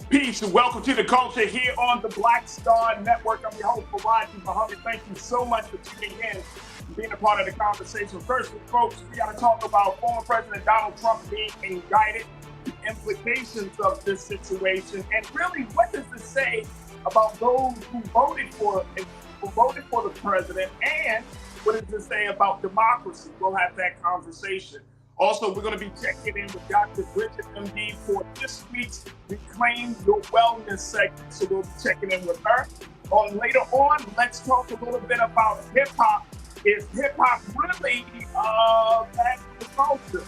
Peace and welcome to the culture here on the Black Star Network. I'm your host, Farajii. Thank you so much for tuning in and being a part of the conversation. First, folks, we got to talk about former President Donald Trump being indicted, the implications of this situation, and really, what does this say about those who voted for the president, and what does it say about democracy? We'll have that conversation. Also, we're going to be checking in with Dr. Bridget MD for this week's Reclaim Your Wellness segment. So we'll be checking in with her. Later on, let's talk a little bit about hip-hop. Is hip-hop really back to the culture?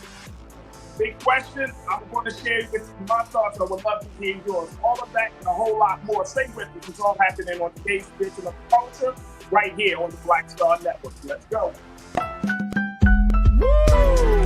Big question. I'm going to share with you my thoughts. I would love to hear yours. All of that and a whole lot more. Stay with me. It's all happening on today's edition of the culture right here on the Black Star Network. Let's go. Woo!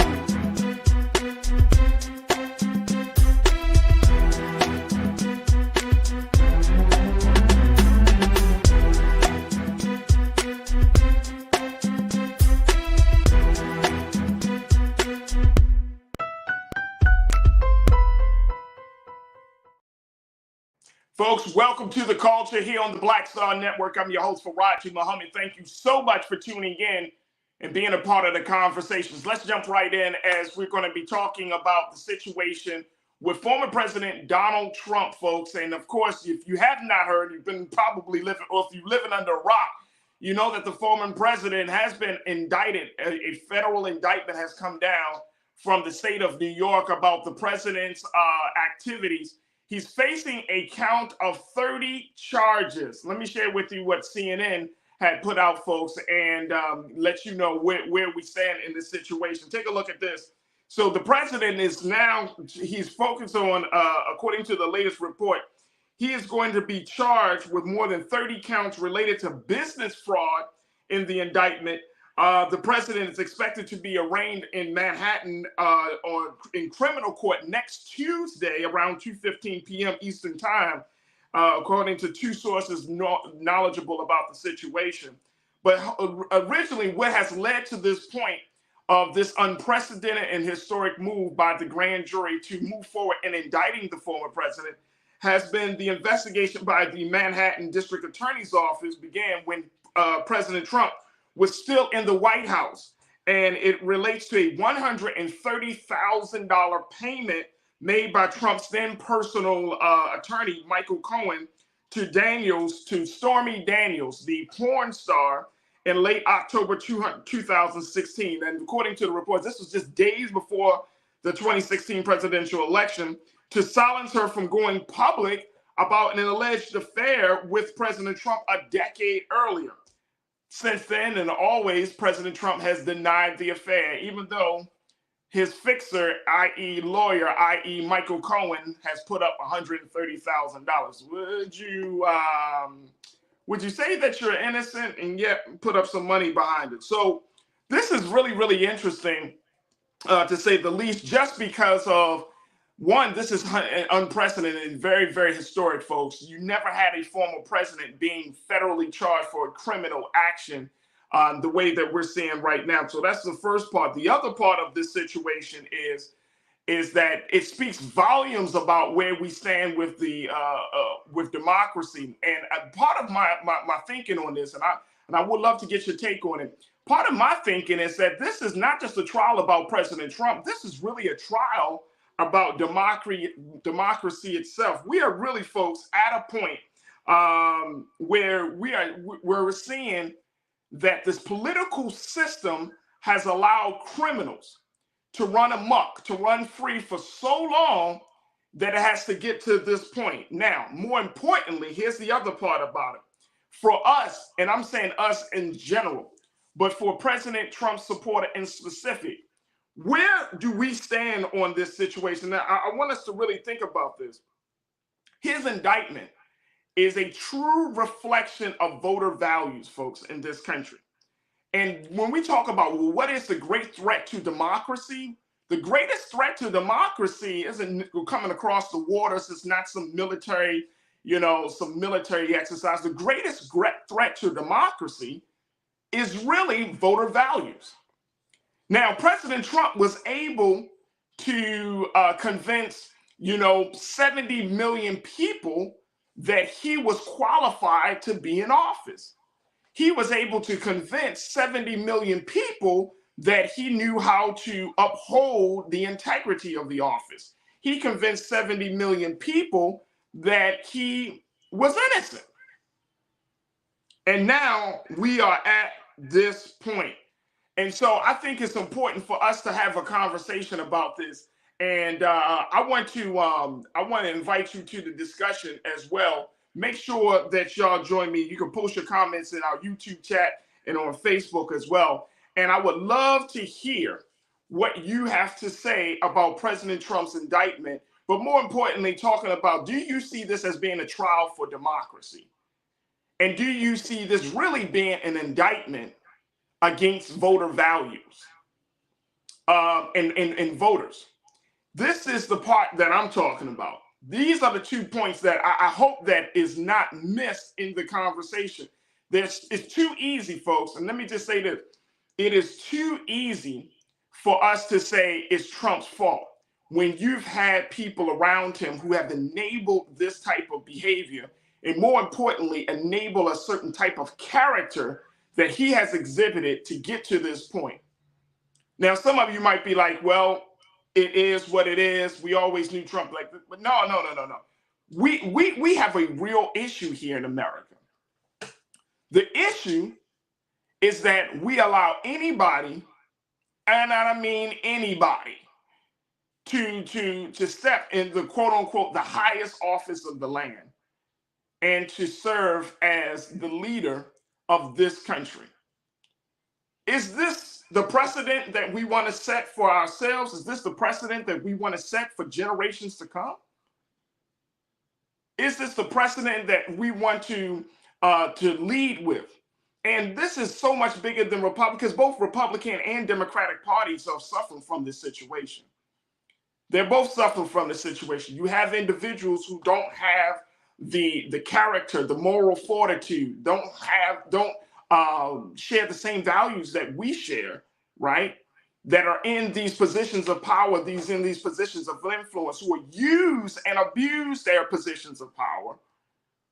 Folks, welcome to the culture here on the Black Star Network. I'm your host, Farajii. Thank you so much for tuning in and being a part of the conversations. Let's jump right in as we're going to be talking about the situation with former President Donald Trump, folks. And of course, if you have not heard, you've been probably living, or if you're living under a rock, you know that the former president has been indicted. A federal indictment has come down from the state of New York about the president's activities. He's facing a count of 30 charges. Let me share with you what CNN had put out, folks, and let you know where we stand in this situation. Take a look at this. So the president is now, he's focused on, according to the latest report, he is going to be charged with more than 30 counts related to business fraud in the indictment. The president is expected to be arraigned in Manhattan in criminal court next Tuesday around 2:15 p.m. Eastern Time, according to two sources knowledgeable about the situation. But originally, what has led to this point of this unprecedented and historic move by the grand jury to move forward in indicting the former president has been the investigation by the Manhattan District Attorney's Office began when President Trump was still in the White House. And it relates to a $130,000 payment made by Trump's then personal attorney, Michael Cohen, to Stormy Daniels, the porn star, in late October 2016. And according to the reports, this was just days before the 2016 presidential election, to silence her from going public about an alleged affair with President Trump a decade earlier. Since then and always, President Trump has denied the affair, even though his fixer, i.e. lawyer, i.e. Michael Cohen, has put up $130,000. Would you say that you're innocent and yet put up some money behind it? So this is really, really interesting, to say the least, just because of, one, this is unprecedented and very, very historic, folks. You never had a former president being federally charged for a criminal action the way that we're seeing right now. So that's the first part. The other part of this situation is that it speaks volumes about where we stand with the with democracy. And part of my thinking on this, and I would love to get your take on it. Part of my thinking is that this is not just a trial about President Trump. This is really a trial about democracy itself. We are really, folks, at a point where we're seeing that this political system has allowed criminals to run amok, to run free for so long that it has to get to this point. Now, more importantly, here's the other part about it. For us, and I'm saying us in general, but for President Trump's supporter in specific, where do we stand on this situation? Now, I want us to really think about this. His indictment is a true reflection of voter values, folks, in this country. And when we talk about, well, what is the great threat to democracy? The greatest threat to democracy isn't coming across the waters. It's not some military exercise. The greatest threat to democracy is really voter values. Now, President Trump was able to convince 70 million people that he was qualified to be in office. He was able to convince 70 million people that he knew how to uphold the integrity of the office. He convinced 70 million people that he was innocent. And now we are at this point. And so I think it's important for us to have a conversation about this. And I want to invite you to the discussion as well. Make sure that y'all join me. You can post your comments in our YouTube chat and on Facebook as well. And I would love to hear what you have to say about President Trump's indictment, but more importantly, talking about, do you see this as being a trial for democracy? And do you see this really being an indictment against voter values and voters? This is the part that I'm talking about. These are the 2 points that I hope that is not missed in the conversation. It's too easy, folks. And let me just say this. It is too easy for us to say it's Trump's fault when you've had people around him who have enabled this type of behavior, and more importantly, enable a certain type of character that he has exhibited to get to this point. Now, some of you might be like, well, it is what it is. We always knew Trump like this. But no. We have a real issue here in America. The issue is that we allow anybody, and I mean anybody, to step in the quote unquote the highest office of the land and to serve as the leader of this country. Is this the precedent that we want to set for ourselves? Is this the precedent that we want to set for generations to come? Is this the precedent that we want to lead with? And this is so much bigger than Republicans. Both Republican and Democratic parties are suffering from this situation. They're both suffering from the situation. You have individuals who don't have the character, the moral fortitude, don't share the same values that we share, right? That are in these positions of power, in these positions of influence, who use and abuse their positions of power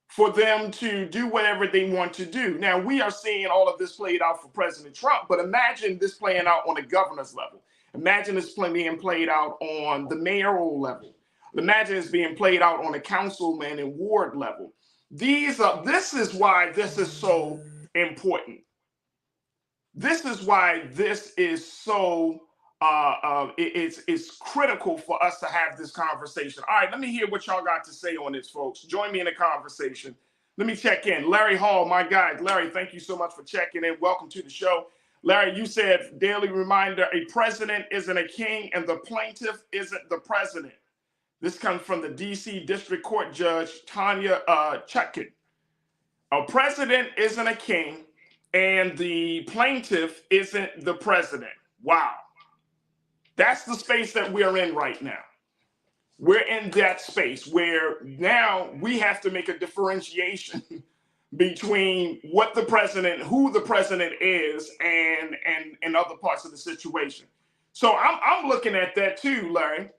for them to do whatever they want to do. Now, we are seeing all of this played out for President Trump, but imagine this playing out on the governor's level. Imagine this being played out on the mayoral level. Imagine it's being played out on the councilman and ward level. This is why this is so important. This is why this is so it's critical for us to have this conversation. All right, let me hear what y'all got to say on this, folks. Join me in the conversation. Let me check in. Larry Hall, my guy. Larry, thank you so much for checking in. Welcome to the show. Larry, you said, daily reminder, a president isn't a king and the plaintiff isn't the president. This comes from the D.C. District Court Judge Tanya Chutkin. A president isn't a king and the plaintiff isn't the president. Wow. That's the space that we're in right now. We're in that space where now we have to make a differentiation between what the president, who the president is, and other parts of the situation. So I'm looking at that too, Larry.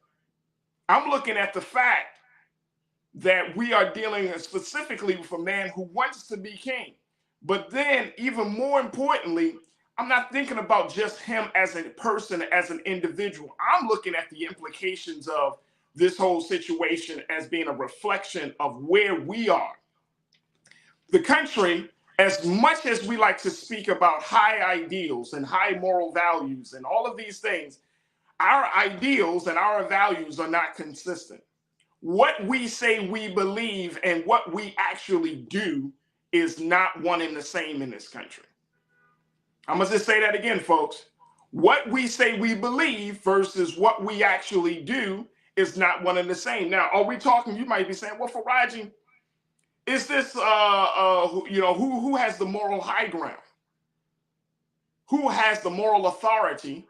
I'm looking at the fact that we are dealing specifically with a man who wants to be king. But then, even more importantly, I'm not thinking about just him as a person, as an individual. I'm looking at the implications of this whole situation as being a reflection of where we are. The country, as much as we like to speak about high ideals and high moral values and all of these things, our ideals and our values are not consistent. What we say we believe and what we actually do is not one and the same in this country. I'm going to just say that again, folks. What we say we believe versus what we actually do is not one and the same. Now, are we talking, you might be saying, well, Farajii, is this, who has the moral high ground? Who has the moral authority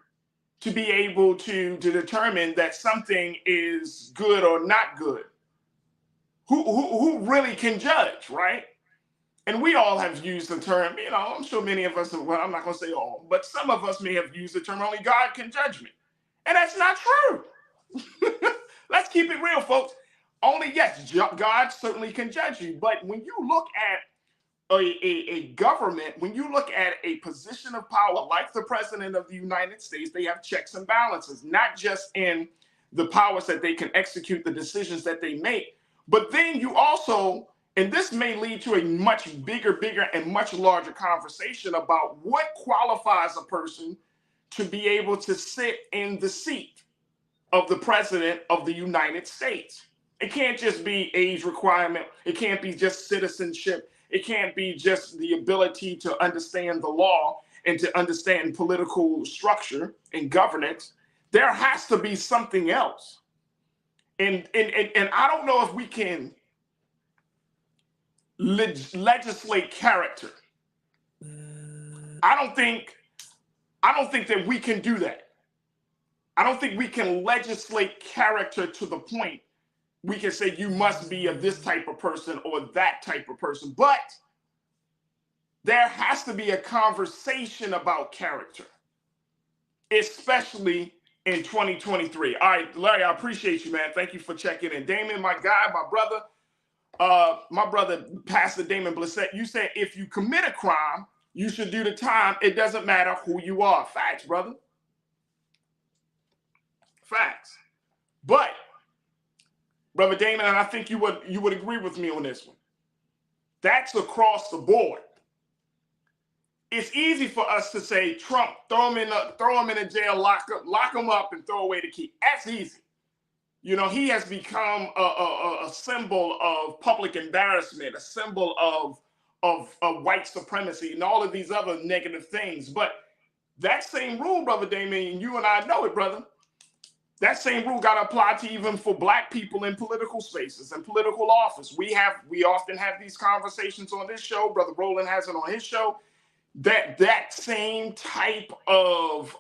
to be able to determine that something is good or not good? Who really can judge, right? And we all have used the term, I'm sure many of us, well, I'm not going to say all, but some of us may have used the term, only God can judge me. And that's not true. Let's keep it real, folks. Only, yes, God certainly can judge you. But when you look at a government, when you look at a position of power like the president of the United States, they have checks and balances, not just in the powers that they can execute the decisions that they make, but then you also, and this may lead to a much bigger and much larger conversation about what qualifies a person to be able to sit in the seat of the president of the United States. It can't just be age requirement. It can't be just citizenship. It can't be just the ability to understand the law and to understand political structure and governance. There has to be something else. And I don't know if we can legislate character. I don't think that we can do that. I don't think we can legislate character to the point we can say you must be a this type of person or that type of person. But there has to be a conversation about character, especially in 2023. All right, Larry, I appreciate you, man. Thank you for checking in. Damon, my guy, my brother, Pastor Damon Blissett, you said if you commit a crime, you should do the time. It doesn't matter who you are. Facts, brother. Facts. But, Brother Damon, and I think you would agree with me on this one. That's across the board. It's easy for us to say, Trump, throw him in the jail, lock him up, and throw away the key. That's easy. You know, he has become a symbol of public embarrassment, a symbol of white supremacy, and all of these other negative things. But that same rule, Brother Damien, you and I know it, brother. That same rule got to apply to even for black people in political spaces and political office. We often have these conversations on this show. Brother Roland has it on his show. That same type of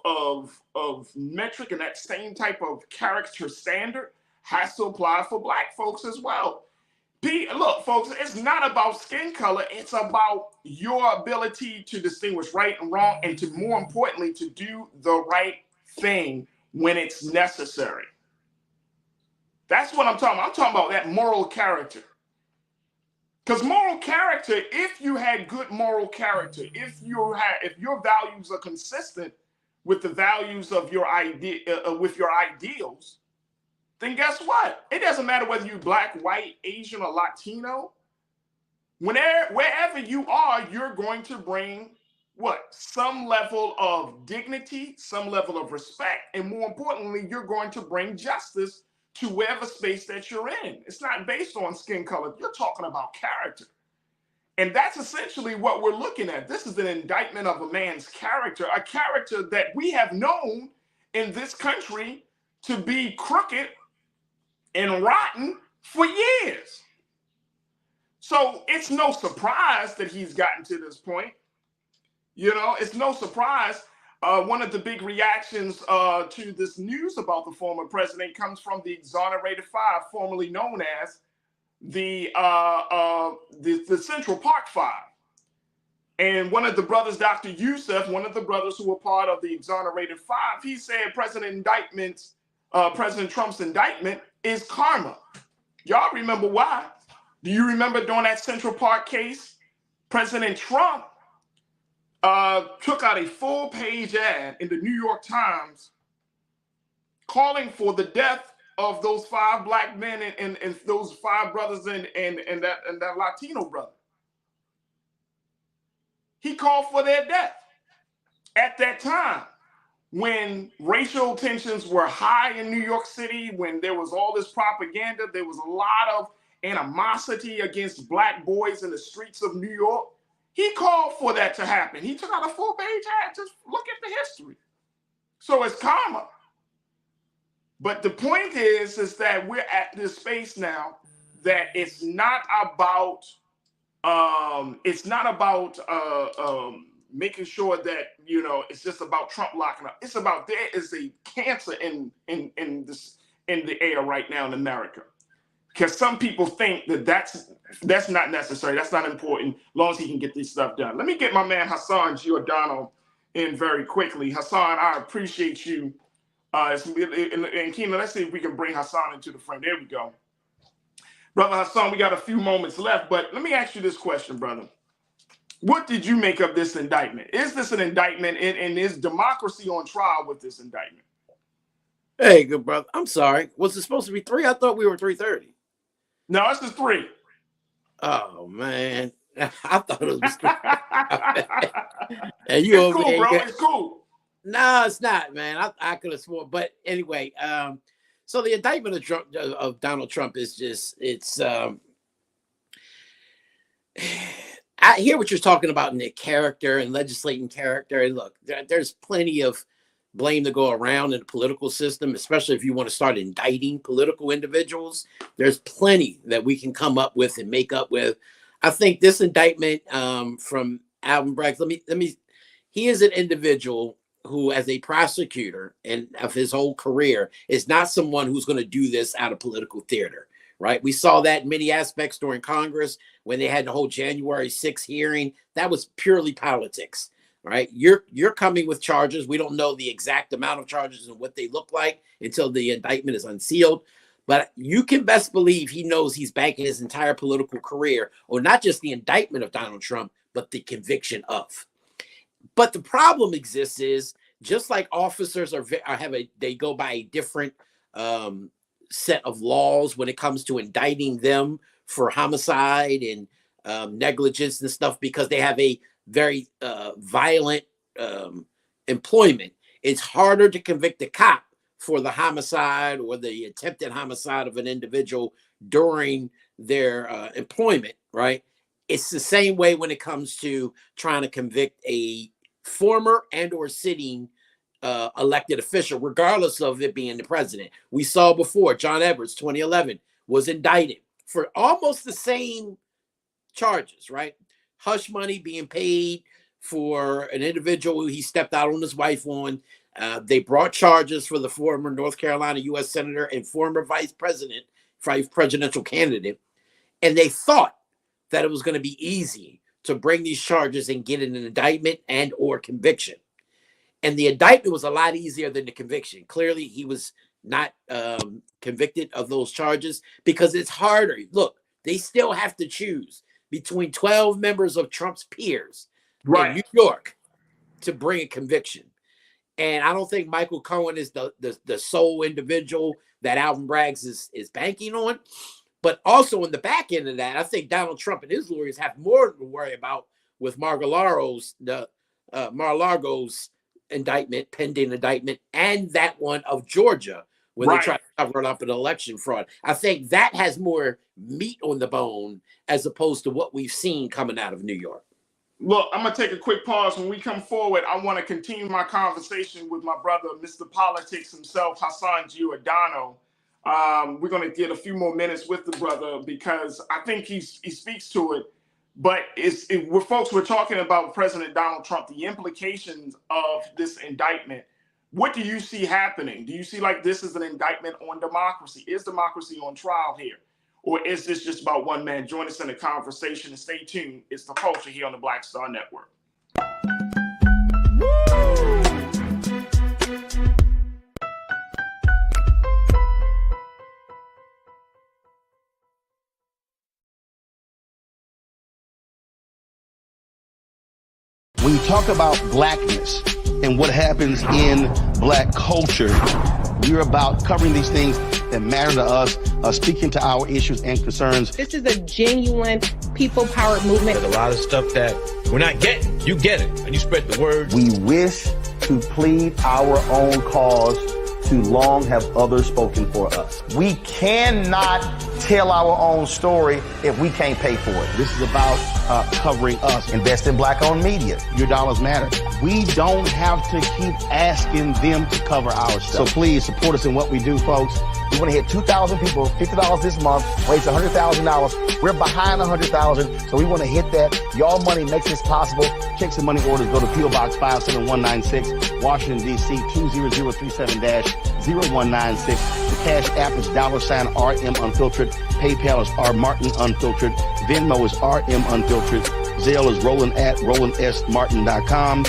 metric and that same type of character standard has to apply for black folks as well. Look, folks, it's not about skin color. It's about your ability to distinguish right and wrong, and to, more importantly, to do the right thing when it's necessary. That's what I'm talking about. I'm talking about that moral character. Because moral character, if you had good moral character, if your values are consistent with the values of your ideals, then guess what? It doesn't matter whether you're black, white, Asian, or Latino. Wherever you are, you're going to bring what? Some level of dignity, some level of respect, and more importantly, you're going to bring justice to whatever space that you're in. It's not based on skin color. You're talking about character. And that's essentially what we're looking at. This is an indictment of a man's character, a character that we have known in this country to be crooked and rotten for years. So it's no surprise that he's gotten to this point. You know, it's no surprise. One of the big reactions to this news about the former president comes from the Exonerated Five, formerly known as the Central Park Five. And one of the brothers, Dr. Youssef, one of the brothers who were part of the Exonerated Five, he said President Trump's indictment is karma. Y'all remember why? Do you remember during that Central Park case, President Trump took out a full-page ad in the New York Times calling for the death of those 5 black men and those 5 brothers and that Latino brother. He called for their death. At that time, when racial tensions were high in New York City, when there was all this propaganda, there was a lot of animosity against black boys in the streets of New York. He called for that to happen. He took out a full-page ad. Just look at the history. So it's karma. But the point is that we're at this space now that it's not about making sure that, you know, it's just about Trump locking up. It's about there is a cancer in the air right now in America. Because some people think that that's not necessary. That's not important, as long as he can get this stuff done. Let me get my man Hassan Giordano in very quickly. Hassan, I appreciate you And Keena, let's see if we can bring Hassan into the frame. There we go. Brother Hassan, we got a few moments left, but let me ask you this question, brother. What did you make of this indictment? Is this an indictment, and is democracy on trial with this indictment? Hey, good brother. I'm sorry. Was it supposed to be 3? I thought we were 3:30. No, it's just 3. Oh, man. I thought it was 3. And it's cool, bro. It's cool. No, it's not, man. I could have sworn. But anyway, so the indictment of Donald Trump is just, it's, I hear what you're talking about in the character and legislating character. And look, there's plenty of blame to go around in the political system, especially if you want to start indicting political individuals. There's plenty that we can come up with and make up with. I think this indictment from Alvin Bragg, he is an individual who, as a prosecutor and of his whole career, is not someone who's going to do this out of political theater, right? We saw that in many aspects during Congress when they had the whole January 6th hearing. That was purely politics, right? You're coming with charges. We don't know the exact amount of charges and what they look like until the indictment is unsealed. But you can best believe he knows he's banking his entire political career on not just the indictment of Donald Trump, but the conviction of. But the problem exists is, just like officers they go by a different set of laws when it comes to indicting them for homicide and negligence and stuff, because they have a very violent employment. It's harder to convict a cop for the homicide or the attempted homicide of an individual during their employment, right? It's the same way when it comes to trying to convict a former and or sitting elected official, regardless of it being the president. We saw before, John Edwards, 2011, was indicted for almost the same charges, right? Hush money being paid for an individual who he stepped out on his wife on. They brought charges for the former North Carolina U.S. Senator and former vice presidential candidate. And they thought that it was going to be easy to bring these charges and get an indictment and or conviction. And the indictment was a lot easier than the conviction. Clearly, he was not convicted of those charges because it's harder. Look, they still have to choose between 12 members of Trump's peers in New York to bring a conviction. And I don't think Michael Cohen is the sole individual that Alvin Bragg is banking on. But also in the back end of that, I think Donald Trump and his lawyers have more to worry about with Mar-a-Lago's indictment, pending indictment, and that one of Georgia when they try to cover it up in election fraud. I think that has more meat on the bone as opposed to what we've seen coming out of New York. Look, I'm going to take a quick pause. When we come forward, I want to continue my conversation with my brother, Mr. Politics himself, Hassan Giordano. We're going to get a few more minutes with the brother because I think he speaks to it. But we're talking about President Donald Trump, the implications of this indictment. What do you see happening? Do you see like this is an indictment on democracy? Is democracy on trial here? Or is this just about one man? Join us in the conversation and stay tuned. It's The Culture here on the Black Star Network. When you talk about blackness and what happens in black culture, we're about covering these things that matter to us, speaking to our issues and concerns. This is a genuine people-powered movement. There's a lot of stuff that we're not getting. You get it, and you spread the word. We wish to plead our own cause. Too long have others spoken for us. We cannot tell our own story if we can't pay for it. This is about covering us. Invest in black-owned media. Your dollars matter. We don't have to keep asking them to cover our stuff. So please support us in what we do, folks. We want to hit 2,000 people, $50 this month, raise $100,000. We're behind 100,000, so we want to hit that. Y'all money makes this possible. Checks and money orders go to P.O. Box 57196, Washington, D.C. 20037-0196. The Cash App is $RM Unfiltered. PayPal is R Martin Unfiltered. Venmo is RM Unfiltered. Zelle is Roland@RolandSMartin.com.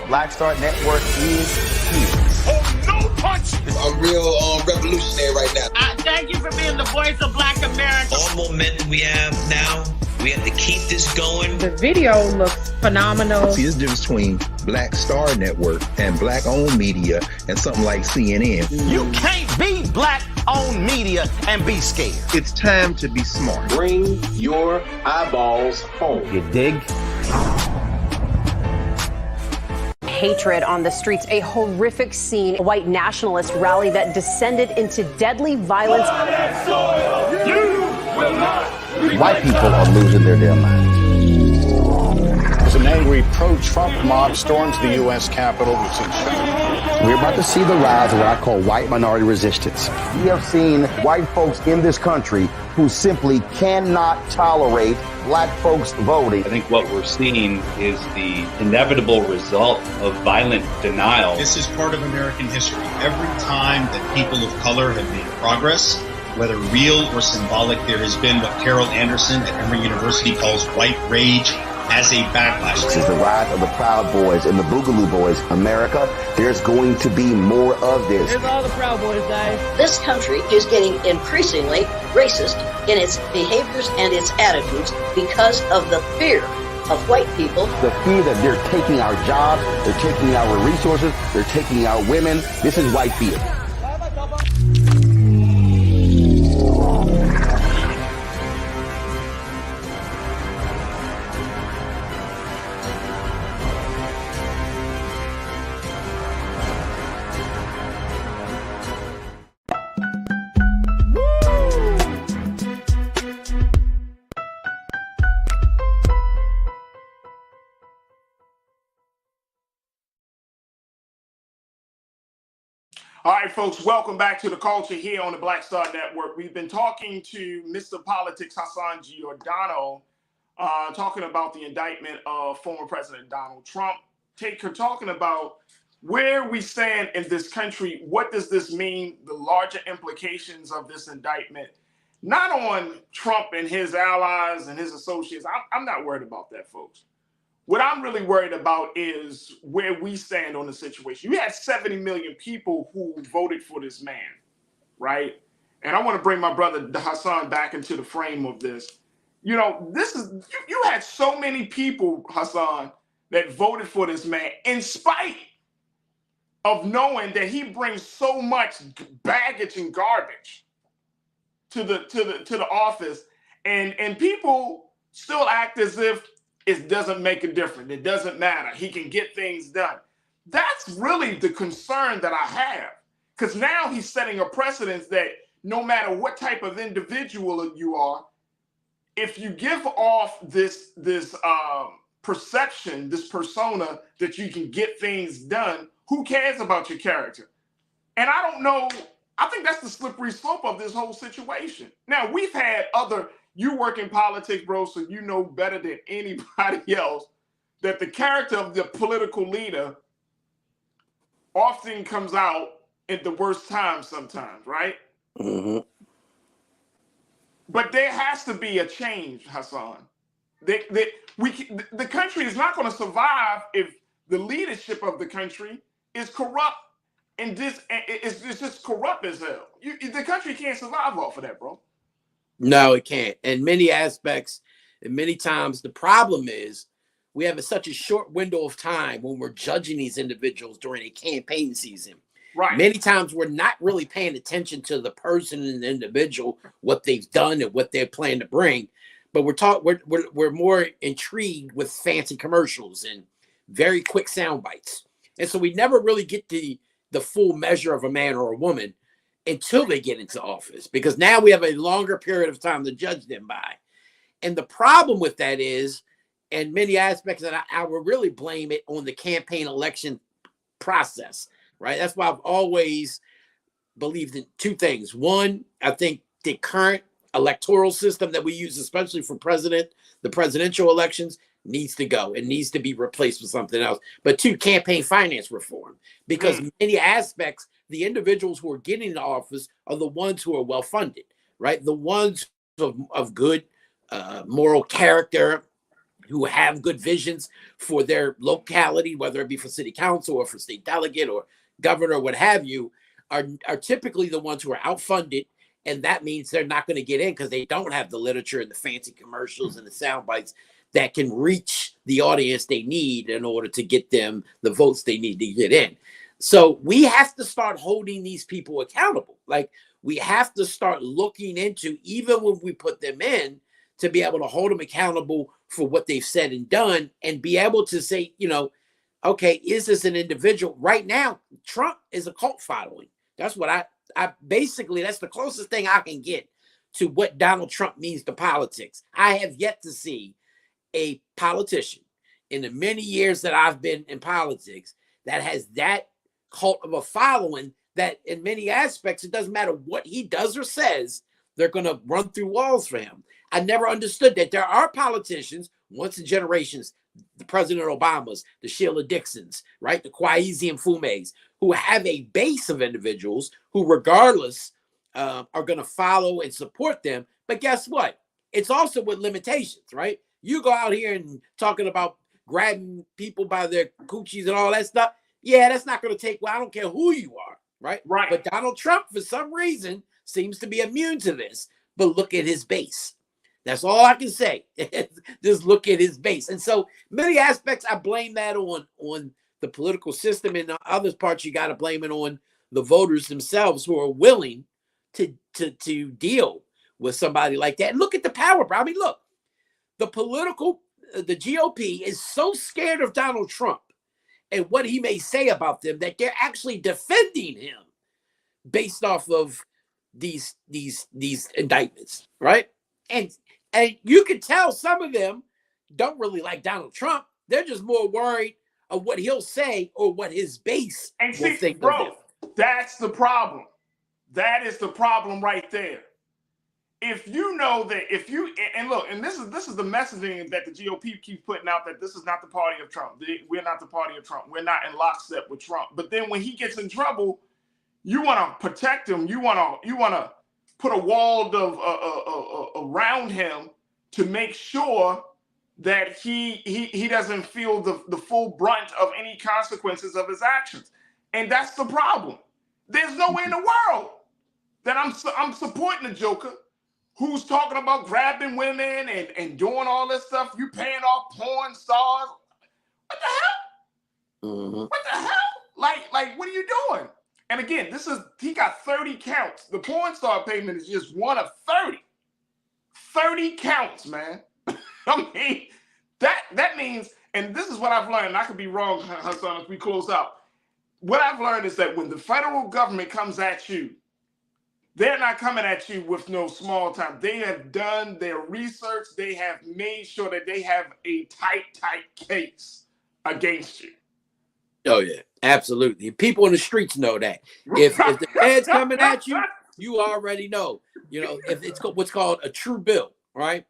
Black Star Network is here. Oh, no punch! I'm real revolutionary right now. Thank you for being the voice of Black America. All momentum we have now, we have to keep this going. The video looks phenomenal. See, there's a difference between Black Star Network and black-owned media and something like CNN. You can't be black-owned media and be scared. It's time to be smart. Bring your eyeballs home. You dig? Hatred on the streets, a horrific scene, a white nationalist rally that descended into deadly violence. White people are losing their damn minds. An angry pro-Trump mob storms the U.S. Capitol. We're about to see the rise of what I call white minority resistance. We have seen white folks in this country who simply cannot tolerate black folks voting. I think what we're seeing is the inevitable result of violent denial. This is part of American history. Every time that people of color have made progress, whether real or symbolic, there has been what Carol Anderson at Emory University calls white rage as a backlash. This is the rise of the Proud Boys and the Boogaloo Boys. America, there's going to be more of this. Here's all the Proud Boys, guys. This country is getting increasingly racist in its behaviors and its attitudes because of the fear of white people. The fear that they're taking our jobs, they're taking our resources, they're taking our women. This is white fear. All right, folks, welcome back to The Culture here on the Black Star Network. We've been talking to Mr. Politics Hassan Giordano, talking about the indictment of former President Donald Trump, talking about where we stand in this country. What does this mean? The larger implications of this indictment, not on Trump and his allies and his associates. I'm not worried about that, folks. What I'm really worried about is where we stand on the situation. You had 70 million people who voted for this man, right? And I want to bring my brother Hassan back into the frame of this. You know, you had so many people, Hassan, that voted for this man in spite of knowing that he brings so much baggage and garbage to the office, and people still act as if it doesn't make a difference. It doesn't matter. He can get things done. That's really the concern that I have, because now he's setting a precedence that no matter what type of individual you are, if you give off this perception, this persona that you can get things done, who cares about your character? And I don't know. I think that's the slippery slope of this whole situation. Now, we've had you work in politics, bro, so you know better than anybody else that the character of the political leader often comes out at the worst times sometimes, right? Mm-hmm. But there has to be a change, Hassan. The country is not going to survive if the leadership of the country is corrupt and it's just corrupt as hell. The country can't survive off of that, bro. No, it can't. In many aspects, and many times, the problem is we have such a short window of time when we're judging these individuals during a campaign season. Right. Many times we're not really paying attention to the person and the individual, what they've done and what they're planning to bring. But we're more intrigued with fancy commercials and very quick sound bites. And so we never really get the full measure of a man or a woman until they get into office, because now we have a longer period of time to judge them by. And the problem with that is, in many aspects, that I would really blame it on the campaign election process, right? That's why I've always believed in two things. One, I think the current electoral system that we use, especially for the presidential elections, needs to go. It needs to be replaced with something else. But two, campaign finance reform, because many aspects, the individuals who are getting into office are the ones who are well-funded, right? The ones of good moral character, who have good visions for their locality, whether it be for city council or for state delegate or governor or what have you, are typically the ones who are outfunded. And that means they're not going to get in because they don't have the literature and the fancy commercials and the sound bites that can reach the audience they need in order to get them the votes they need to get in. So we have to start holding these people accountable. Like, we have to start looking into, even when we put them in, to be able to hold them accountable for what they've said and done, and be able to say, you know, okay, is this an individual? Right now, Trump is a cult following. That's what I basically, that's the closest thing I can get to what Donald Trump means to politics. I have yet to see a politician in the many years that I've been in politics that has that cult of a following, that in many aspects, it doesn't matter what he does or says, they're going to run through walls for him. I never understood that there are politicians, once in generations, the President Obamas, the Sheila Dixons, right, the Kwesi and Fumes, who have a base of individuals who, regardless, are going to follow and support them. But guess what? It's also with limitations, right? You go out here and talking about grabbing people by their coochies and all that stuff. Yeah, that's not going to take, well, I don't care who you are, right? Right. But Donald Trump, for some reason, seems to be immune to this. But look at his base. That's all I can say. Just look at his base. And so many aspects, I blame that on the political system, and the other parts you got to blame it on the voters themselves who are willing to deal with somebody like that. And look at the power, bro. I mean, look, the GOP is so scared of Donald Trump and what he may say about them that they're actually defending him based off of these indictments, right? And you can tell some of them don't really like Donald Trump. They're just more worried of what he'll say or what his base will think of him. That's the problem. That is the problem right there. If you know that, and look, and this is the messaging that the GOP keeps putting out, that this is not the party of Trump. We're not the party of Trump. We're not in lockstep with Trump. But then when he gets in trouble, you want to protect him. You want to put a wall around him to make sure that he doesn't feel the full brunt of any consequences of his actions. And that's the problem. There's no way in the world that I'm supporting the Joker who's talking about grabbing women and doing all this stuff. You paying off porn stars. What the hell? Mm-hmm. What the hell? Like, what are you doing? And again, he got 30 counts. The porn star payment is just one of 30. 30 counts, man. I mean, that means, and this is what I've learned, and I could be wrong, Hassan, as we close out. What I've learned is that when the federal government comes at you, they're not coming at you with no small time. They have done their research. They have made sure that they have a tight case against you. Oh, yeah, absolutely. People in the streets know that. If the Fed's coming at you, you already know. You know, if it's what's called a true bill, right?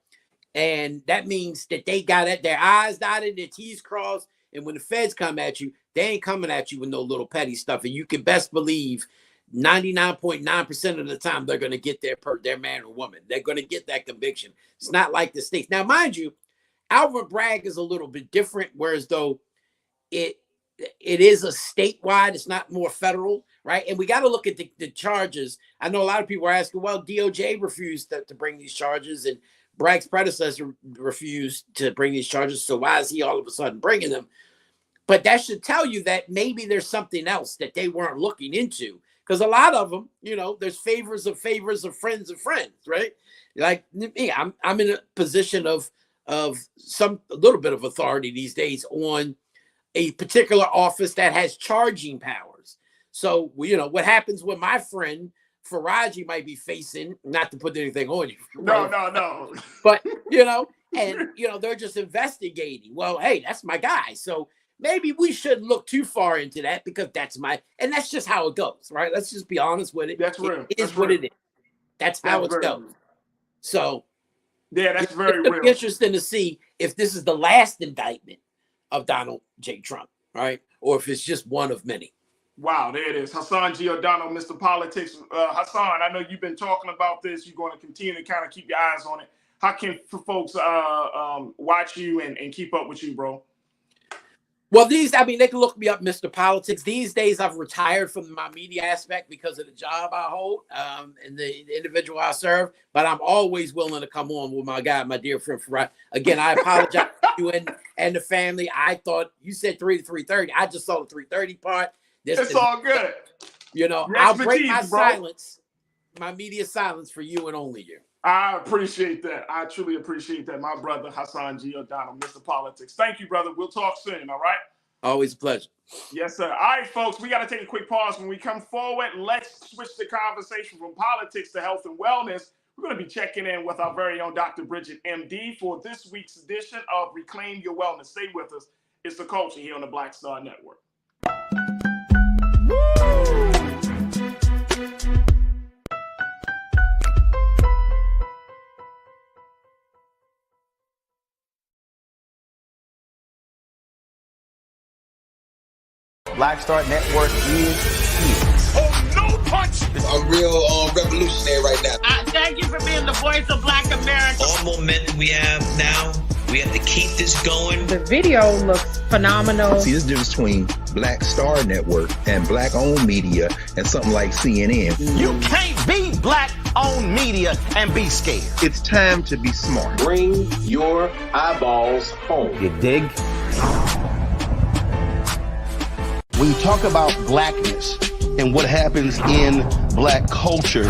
And that means that they got their I's dotted, their T's crossed. And when the Feds come at you, they ain't coming at you with no little petty stuff. And you can best believe 99.9% of the time they're going to get their man or woman. They're going to get that conviction. It's not like the states. Now, mind you, Alvin Bragg is a little bit different, whereas though it is a statewide, it's not more federal, right? And we got to look at the charges. I know a lot of people are asking, well, DOJ refused to bring these charges, and Bragg's predecessor refused to bring these charges, so why is he all of a sudden bringing them? But that should tell you that maybe there's something else that they weren't looking into, because a lot of them, you know, there's favors of friends of friends, right? Like me, I'm in a position of some a little bit of authority these days on a particular office that has charging powers. So, you know, what happens when my friend Farajii might be facing, not to put anything on you. Right? No. But, you know, and, you know, they're just investigating. Well, hey, that's my guy. So maybe we shouldn't look too far into that, because and that's just how it goes, right? Let's just be honest with it. That's real. It is what it is. That's how it goes. Real. So, yeah, that's very real. It's interesting to see if this is the last indictment of Donald J. Trump, right? Or if it's just one of many. Wow, there it is. Hassan Giordano, Mr. Politics. Hassan, I know you've been talking about this. You're going to continue to kind of keep your eyes on it. how can folks watch you and keep up with you, bro? Well, they can look me up, Mr. Politics. These days, I've retired from my media aspect because of the job I hold and the individual I serve. But I'm always willing to come on with my guy, my dear friend Farajii. Again, I apologize to you and the family. I thought you said 3 to 3:30. I just saw the 3:30 part. It's all good. I'll break my silence, my media silence for you and only you. I appreciate that. I truly appreciate that. My brother, Hassan G. O'Donnell, Mr. Politics. Thank you, brother. We'll talk soon, all right? Always a pleasure. Yes, sir. All right, folks, we got to take a quick pause. When we come forward, let's switch the conversation from politics to health and wellness. We're going to be checking in with our very own Dr. Bridget, MD, for this week's edition of Reclaim Your Wellness. Stay with us. It's The Culture here on the Black Star Network. Black Star Network is here. Oh, no punch! I'm real revolutionary right now. Thank you for being the voice of Black America. All momentum we have now, we have to keep this going. The video looks phenomenal. See, there's a difference between Black Star Network and Black-owned media and something like CNN. You can't be Black-owned media and be scared. It's time to be smart. Bring your eyeballs home. You dig? When you talk about blackness and what happens in Black culture,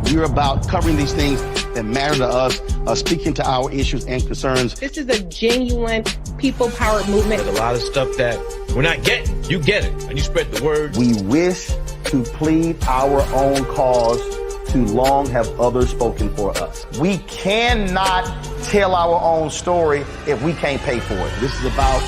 we're about covering these things that matter to us, speaking to our issues and concerns. This is a genuine people-powered movement. There's a lot of stuff that we're not getting. You get it, and you spread the word. We wish to plead our own cause. Too long have others spoken for us. We cannot tell our own story if we can't pay for it. This is about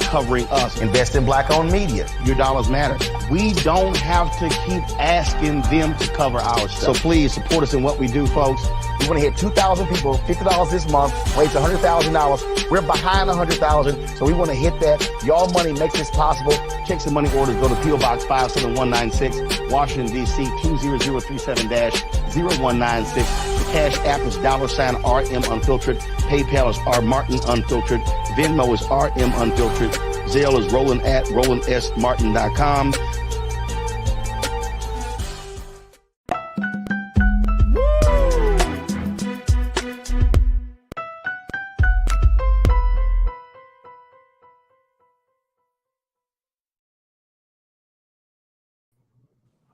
covering us. Invest in Black-owned media. Your dollars matter. We don't have to keep asking them to cover our stuff. So please support us in what we do, folks. We want to hit 2,000 people, $50 this month, raise $100,000. We're behind 100,000, so we want to hit that. Y'all money makes this possible. Checks and money orders go to P.O. Box 57196, Washington, D.C. 20037-0196. The Cash App is $RM Unfiltered. PayPal is R Martin Unfiltered. Venmo is RM Unfiltered. Zelle is Roland at RolandSMartin.com.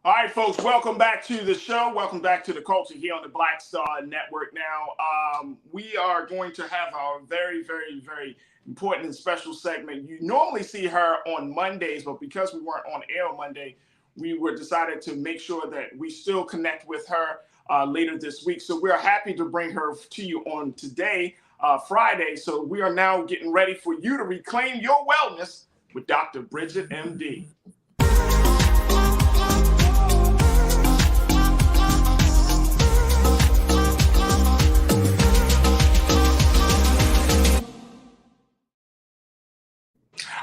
All right, folks, welcome back to the show. Welcome back to The Culture here on the Black Star Network. Now, we are going to have our very, very, very important and special segment. You normally see her on Mondays, but because we weren't on air on Monday, we were decided to make sure that we still connect with her later this week. So we're happy to bring her to you on today, Friday. So we are now getting ready for you to reclaim your wellness with Dr. Bridget, MD.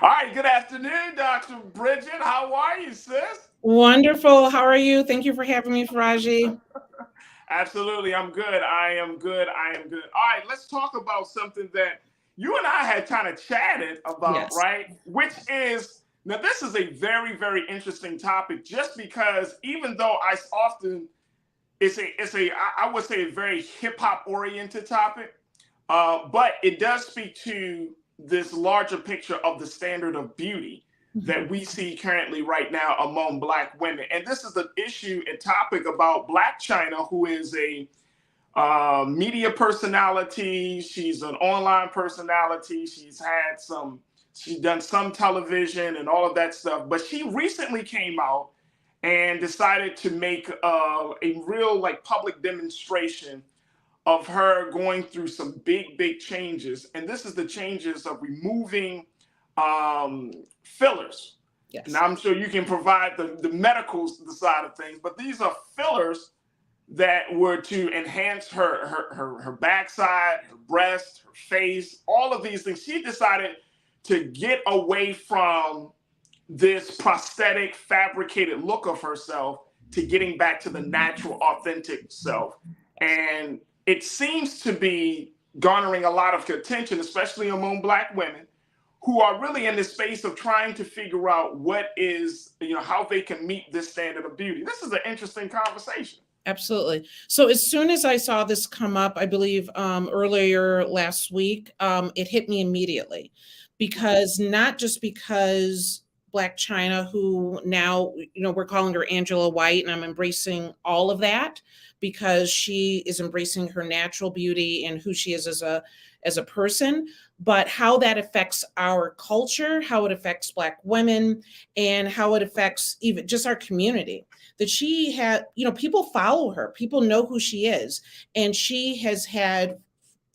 All right, good afternoon, Dr. Bridget. How are you, sis? Wonderful. How are you? Thank you for having me, Farajii. Absolutely. I'm good. I am good. All right, let's talk about something that you and I had kind of chatted about, yes. Right? Which is, now this is a very, very interesting topic just because even though I often, I would say a very hip hop oriented topic, but it does speak to this larger picture of the standard of beauty that we see currently right now among Black women. And this is an issue and topic about Blac Chyna, who is a media personality. She's an online personality. She's done some television and all of that stuff. But she recently came out and decided to make a real public demonstration of her going through some big, big changes. And this is the changes of removing fillers. Yes. Now, I'm sure you can provide the medical side of things, but these are fillers that were to enhance her backside, her breast, her face, all of these things. She decided to get away from this prosthetic, fabricated look of herself to getting back to the natural, authentic self. And it seems to be garnering a lot of attention, especially among Black women who are really in this space of trying to figure out what is, how they can meet this standard of beauty. This is an interesting conversation. Absolutely. So as soon as I saw this come up, I believe earlier last week, it hit me immediately, because not just because Blac Chyna, who now, we're calling her Angela White, and I'm embracing all of that because she is embracing her natural beauty and who she is as a person, but how that affects our culture, how it affects Black women, and how it affects even just our community. That she had, people follow her, people know who she is, and she has had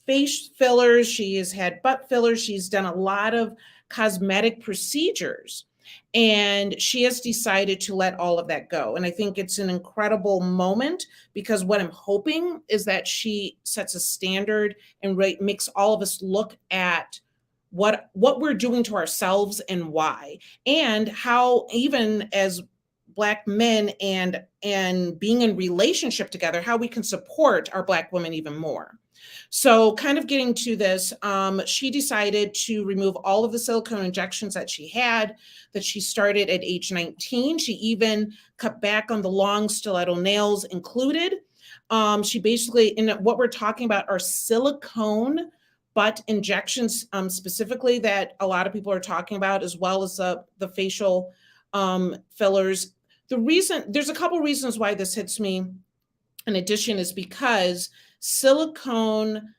face fillers, she has had butt fillers, she's done a lot of cosmetic procedures, and she has decided to let all of that go. And I think it's an incredible moment, because what I'm hoping is that she sets a standard and makes all of us look at what we're doing to ourselves and why, and how even as Black men and being in relationship together, how we can support our Black women even more. So kind of getting to this, she decided to remove all of the silicone injections that she had, that she started at age 19. She even cut back on the long stiletto nails included. She basically, and what we're talking about are silicone butt injections, specifically, that a lot of people are talking about, as well as the facial fillers. There's a couple reasons why this hits me in addition, is because silicone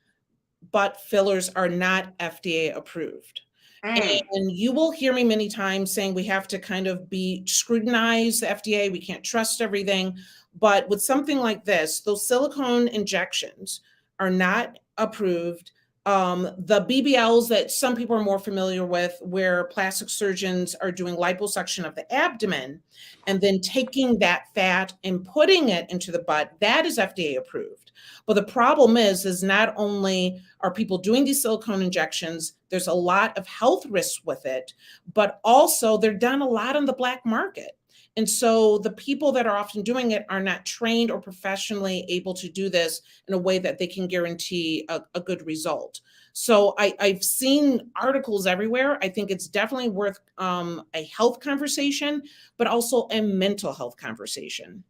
butt fillers are not FDA approved. And you will hear me many times saying we have to kind of scrutinize the FDA. We can't trust everything. But with something like this, those silicone injections are not approved. The BBLs that some people are more familiar with, where plastic surgeons are doing liposuction of the abdomen and then taking that fat and putting it into the butt, that is FDA approved. But the problem is not only are people doing these silicone injections, there's a lot of health risks with it, but also they're done a lot on the Black market. And so the people that are often doing it are not trained or professionally able to do this in a way that they can guarantee a good result. So I've seen articles everywhere. I think it's definitely worth a health conversation, but also a mental health conversation.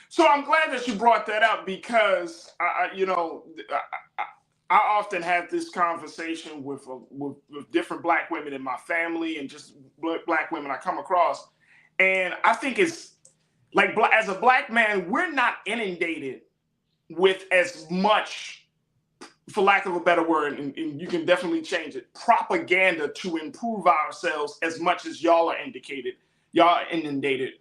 So I'm glad that you brought that up, because I often have this conversation with different Black women in my family and just Black women I come across. And I think it's like, as a Black man, we're not inundated with as much, for lack of a better word, and you can definitely change it, propaganda to improve ourselves as much as y'all are inundated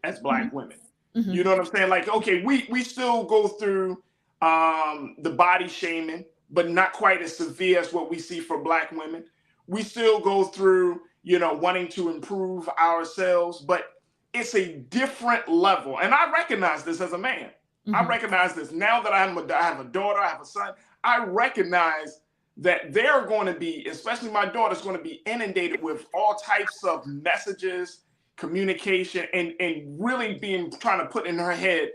as Black women. Mm-hmm. You know what I'm saying? Like, okay, we still go through the body shaming, but not quite as severe as what we see for Black women. We still go through, wanting to improve ourselves, but it's a different level. And I recognize this as a man. Mm-hmm. I recognize this now that I have a daughter, I have a son. I recognize that they're going to be, especially my daughter's going to be inundated with all types of messages, communication, and really trying to put in her head,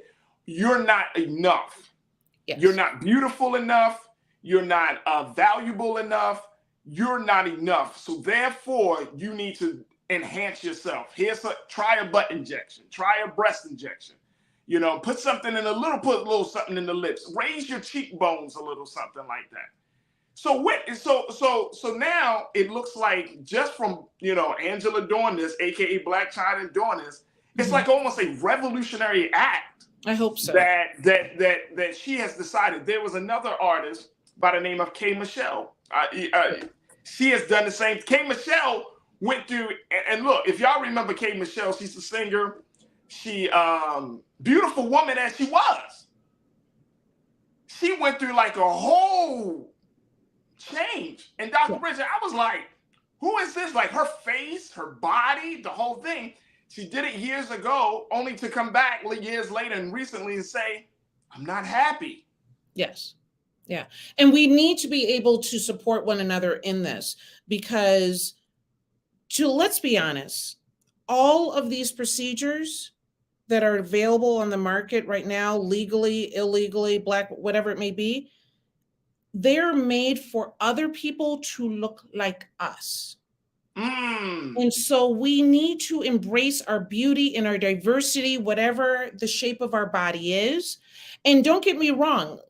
you're not enough. Yes. You're not beautiful enough. You're not valuable enough. You're not enough. So therefore, you need to enhance yourself. Try a butt injection, try a breast injection, put something in put a little something in the lips, raise your cheekbones a little, something like that. So so now it looks like, just from, Angela doing this, AKA Blac Chyna doing this, it's like almost a revolutionary act. I hope so. That she has decided. There was another artist by the name of K. Michelle. She has done the same. K. Michelle went through, and look, if y'all remember K. Michelle, she's a singer. She, beautiful woman as she was, she went through like a whole change. And Dr. Bridget, I was like, who is this? Like, her face, her body, the whole thing. She did it years ago, only to come back years later and recently and say, I'm not happy. Yes. Yeah. And we need to be able to support one another in this, because let's be honest, all of these procedures that are available on the market right now, legally, illegally, Black, whatever it may be, they're made for other people to look like us. And so we need to embrace our beauty and our diversity, whatever the shape of our body is. And don't get me wrong,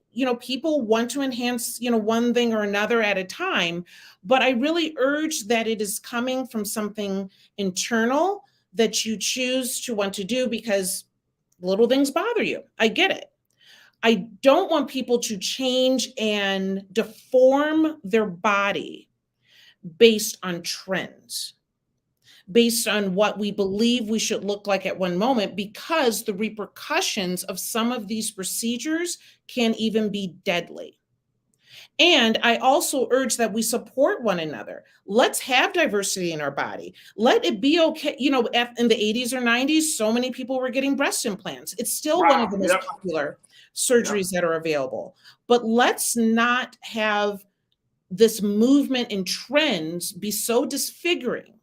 people want to enhance, one thing or another at a time, but I really urge that it is coming from something internal that you choose to want to do because little things bother you. I get it. I don't want people to change and deform their body based on trends, based on what we believe we should look like at one moment, because the repercussions of some of these procedures can even be deadly. And I also urge that we support one another. Let's have diversity in our body. Let it be okay. In the 80s or 90s, so many people were getting breast implants. It's still one of the most popular surgeries that are available. But let's not have this movement and trends be so disfiguring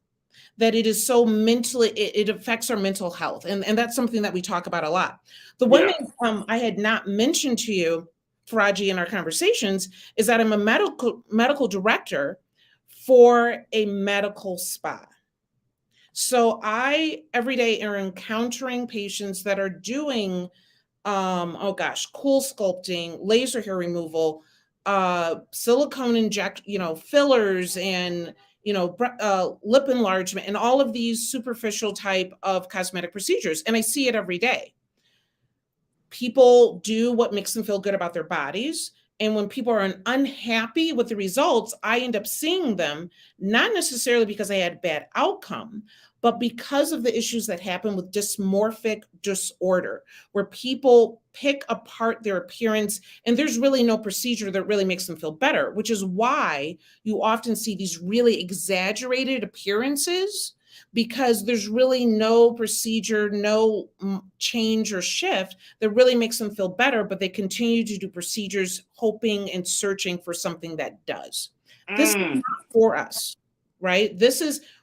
that it is so mentally, it affects our mental health. And that's something that we talk about a lot. The one thing I had not mentioned to you, Farajii, in our conversations, is that I'm a medical director for a medical spa. So I, every day, are encountering patients that are doing, cool sculpting, laser hair removal, silicone inject, fillers, and lip enlargement, and all of these superficial type of cosmetic procedures. And I see it every day. People do what makes them feel good about their bodies. And when people are unhappy with the results, I end up seeing them, not necessarily because they had a bad outcome, but because of the issues that happen with dysmorphic disorder, where people pick apart their appearance and there's really no procedure that really makes them feel better, which is why you often see these really exaggerated appearances, because there's really no procedure, no change or shift that really makes them feel better, but they continue to do procedures hoping and searching for something that does. This is not for us, right?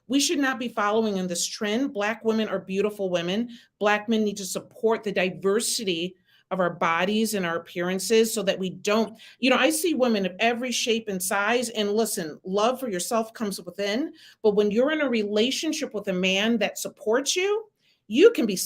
We should not be following in this trend. Black women are beautiful women. Black men need to support the diversity of our bodies and our appearances so that we don't, I see women of every shape and size, and listen, love for yourself comes within, but when you're in a relationship with a man that supports you, you can be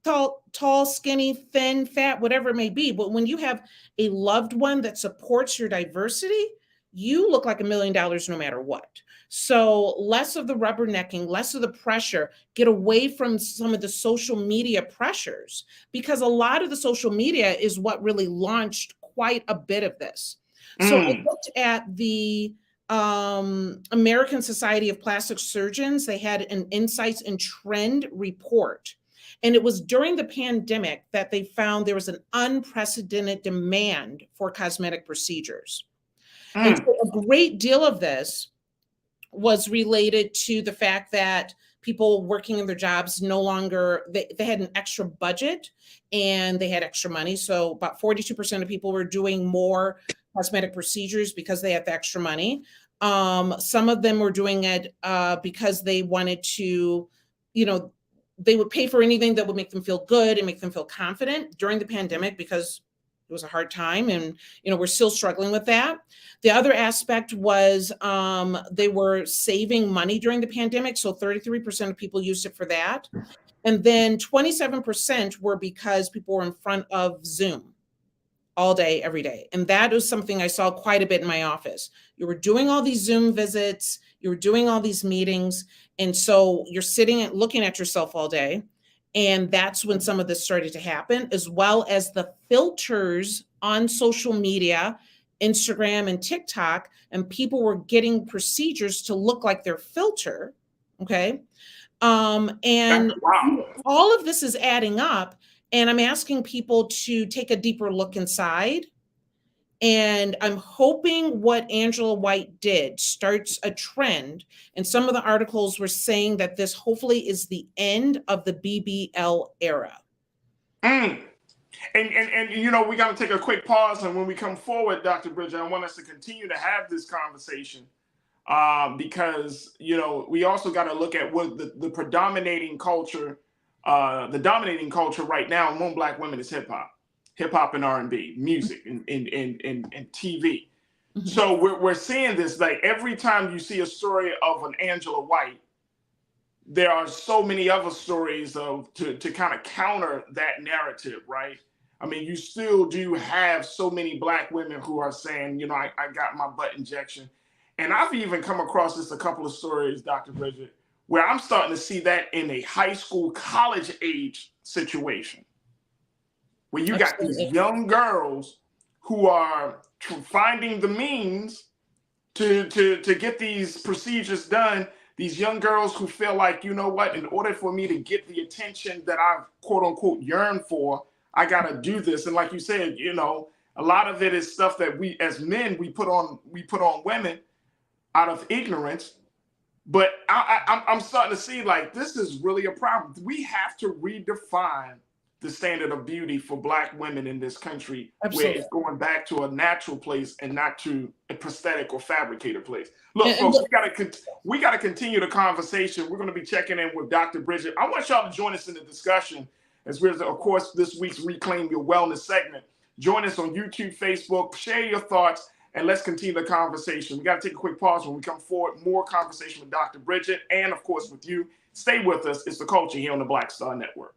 tall, skinny, thin, fat, whatever it may be. But when you have a loved one that supports your diversity, you look like $1 million no matter what. So less of the rubbernecking, less of the pressure, get away from some of the social media pressures, because a lot of the social media is what really launched quite a bit of this. So I looked at the American Society of Plastic Surgeons. They had an Insights and Trend report. And it was during the pandemic that they found there was an unprecedented demand for cosmetic procedures. And so a great deal of this was related to the fact that people working in their jobs no longer, they had an extra budget and they had extra money. So about 42% of people were doing more cosmetic procedures because they had the extra money. Some of them were doing it because they wanted to, they would pay for anything that would make them feel good and make them feel confident during the pandemic, because it was a hard time, and we're still struggling with that. The other aspect was they were saving money during the pandemic, so 33% of people used it for that. And then 27% were because people were in front of Zoom all day, every day. And that was something I saw quite a bit in my office. You were doing all these Zoom visits, you were doing all these meetings, and so you're sitting and looking at yourself all day. And that's when some of this started to happen, as well as the filters on social media, Instagram and TikTok, and people were getting procedures to look like their filter. Okay. And all of this is adding up. And I'm asking people to take a deeper look inside. And I'm hoping what Angela White did starts a trend. And some of the articles were saying that this hopefully is the end of the BBL era. And we got to take a quick pause. And when we come forward, Dr. Bridget, I want us to continue to have this conversation because, we also got to look at what the predominating culture, the dominating culture right now among Black women is hip hop and R&B, music and TV. So we're seeing this, like every time you see a story of an Angela White, there are so many other stories of to kind of counter that narrative, right? I mean, you still do have so many Black women who are saying, you know, I got my butt injection. And I've even come across just a couple of stories, Dr. Bridget, where I'm starting to see that in a high school, college age situation, where you got these young girls who are finding the means to get these procedures done. These young girls who feel like, you know what, in order for me to get the attention that I've quote unquote yearned for, I gotta do this. And like you said, you know, a lot of it is stuff that we as men we put on women out of ignorance. But I'm starting to see like this is really a problem. We have to redefine the standard of beauty for Black women in this country, where it's going back to a natural place and not to a prosthetic or fabricated place. Look, folks, we gotta continue the conversation. We're going to be checking in with Dr. Bridget. I want y'all to join us in the discussion as we're, of course, this week's Reclaim Your Wellness segment. Join us on YouTube, Facebook, share your thoughts, and let's continue the conversation. We got to take a quick pause. When we come forward, more conversation with Dr. Bridget and, of course, with you. Stay with us. It's The Culture here on the Black Star Network.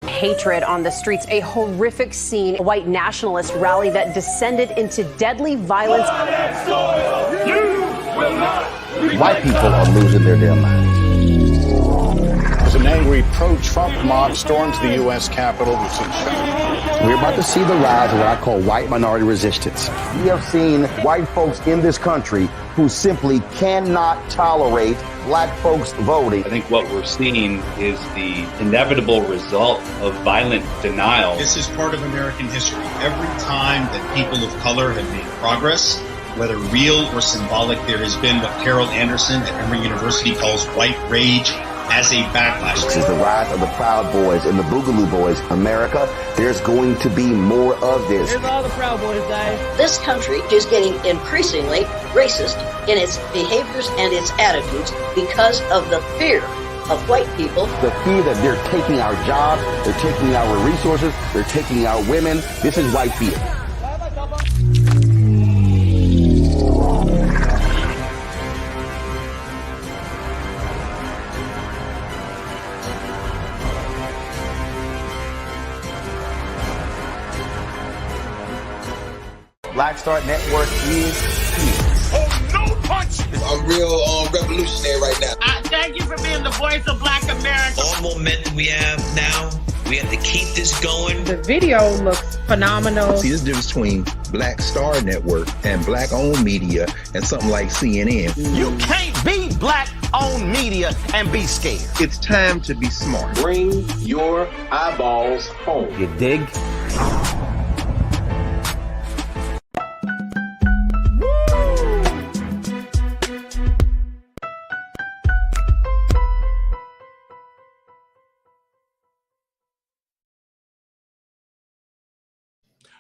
Hatred on the streets, a horrific scene, a white nationalist rally that descended into deadly violence. White people are losing their damn minds. As an angry pro-Trump mob storms the U.S. Capitol, We're about to see the rise of what I call white minority resistance. We have seen white folks in this country who simply cannot tolerate Black folks voting. I think what we're seeing is the inevitable result of violent denial. This is part of American history. Every time that people of color have made progress, whether real or symbolic, there has been what Carol Anderson at Emory University calls white rage as a backlash. This is the rise of the Proud Boys and the Boogaloo Boys. America, there's going to be more of this. Here's all the Proud Boys, guys. This country is getting increasingly racist in its behaviors and its attitudes because of the fear of white people. The fear that they're taking our jobs, they're taking our resources, they're taking our women. This is white fear. Black Star Network is here. Oh, no punch! I'm real revolutionary right now. Thank you for being the voice of Black America. All momentum we have now, we have to keep this going. The video looks phenomenal. See, there's a difference between Black Star Network and Black-owned media and something like CNN. You can't be Black-owned media and be scared. It's time to be smart. Bring your eyeballs home. You dig?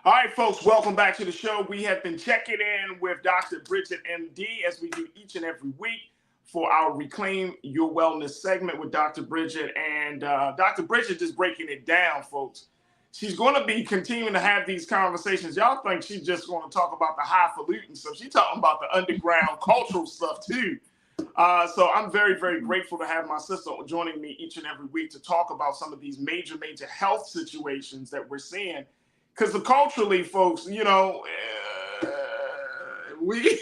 All right, folks, welcome back to the show. We have been checking in with Dr. Bridget, MD, as we do each and every week for our Reclaim Your Wellness segment with Dr. Bridget. And Dr. Bridget just breaking it down, folks. She's going to be continuing to have these conversations. Y'all think she's just going to talk about the highfalutin stuff. She's talking about the underground cultural stuff, too. So I'm very, very grateful to have my sister joining me each and every week to talk about some of these major, major health situations that we're seeing. Because culturally, folks, you know, we...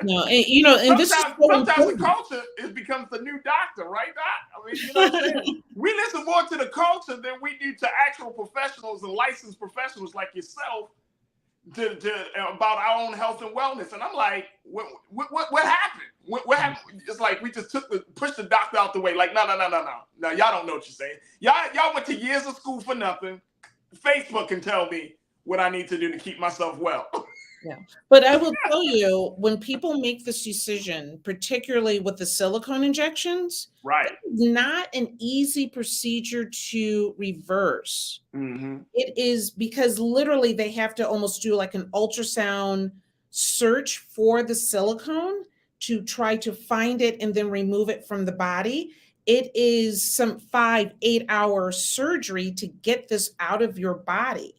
No, and, you know, and sometimes the culture becomes the new doctor, right, Doc? I mean, you know what I'm saying? We listen more to the culture than we do to actual professionals and licensed professionals like yourself about our own health and wellness. And I'm like, what happened? What happened? It's like we just pushed the doctor out the way. Like, no. No, y'all don't know what you're saying. Y'all went to years of school for nothing. Facebook can tell me what I need to do to keep myself well. Yeah. But I will tell you, when people make this decision, particularly with the silicone injections, Right. it's not an easy procedure to reverse. Mm-hmm. It is because literally they have to almost do like an ultrasound search for the silicone to try to find it and then remove it from the body. It is some 5-8 hour surgery to get this out of your body.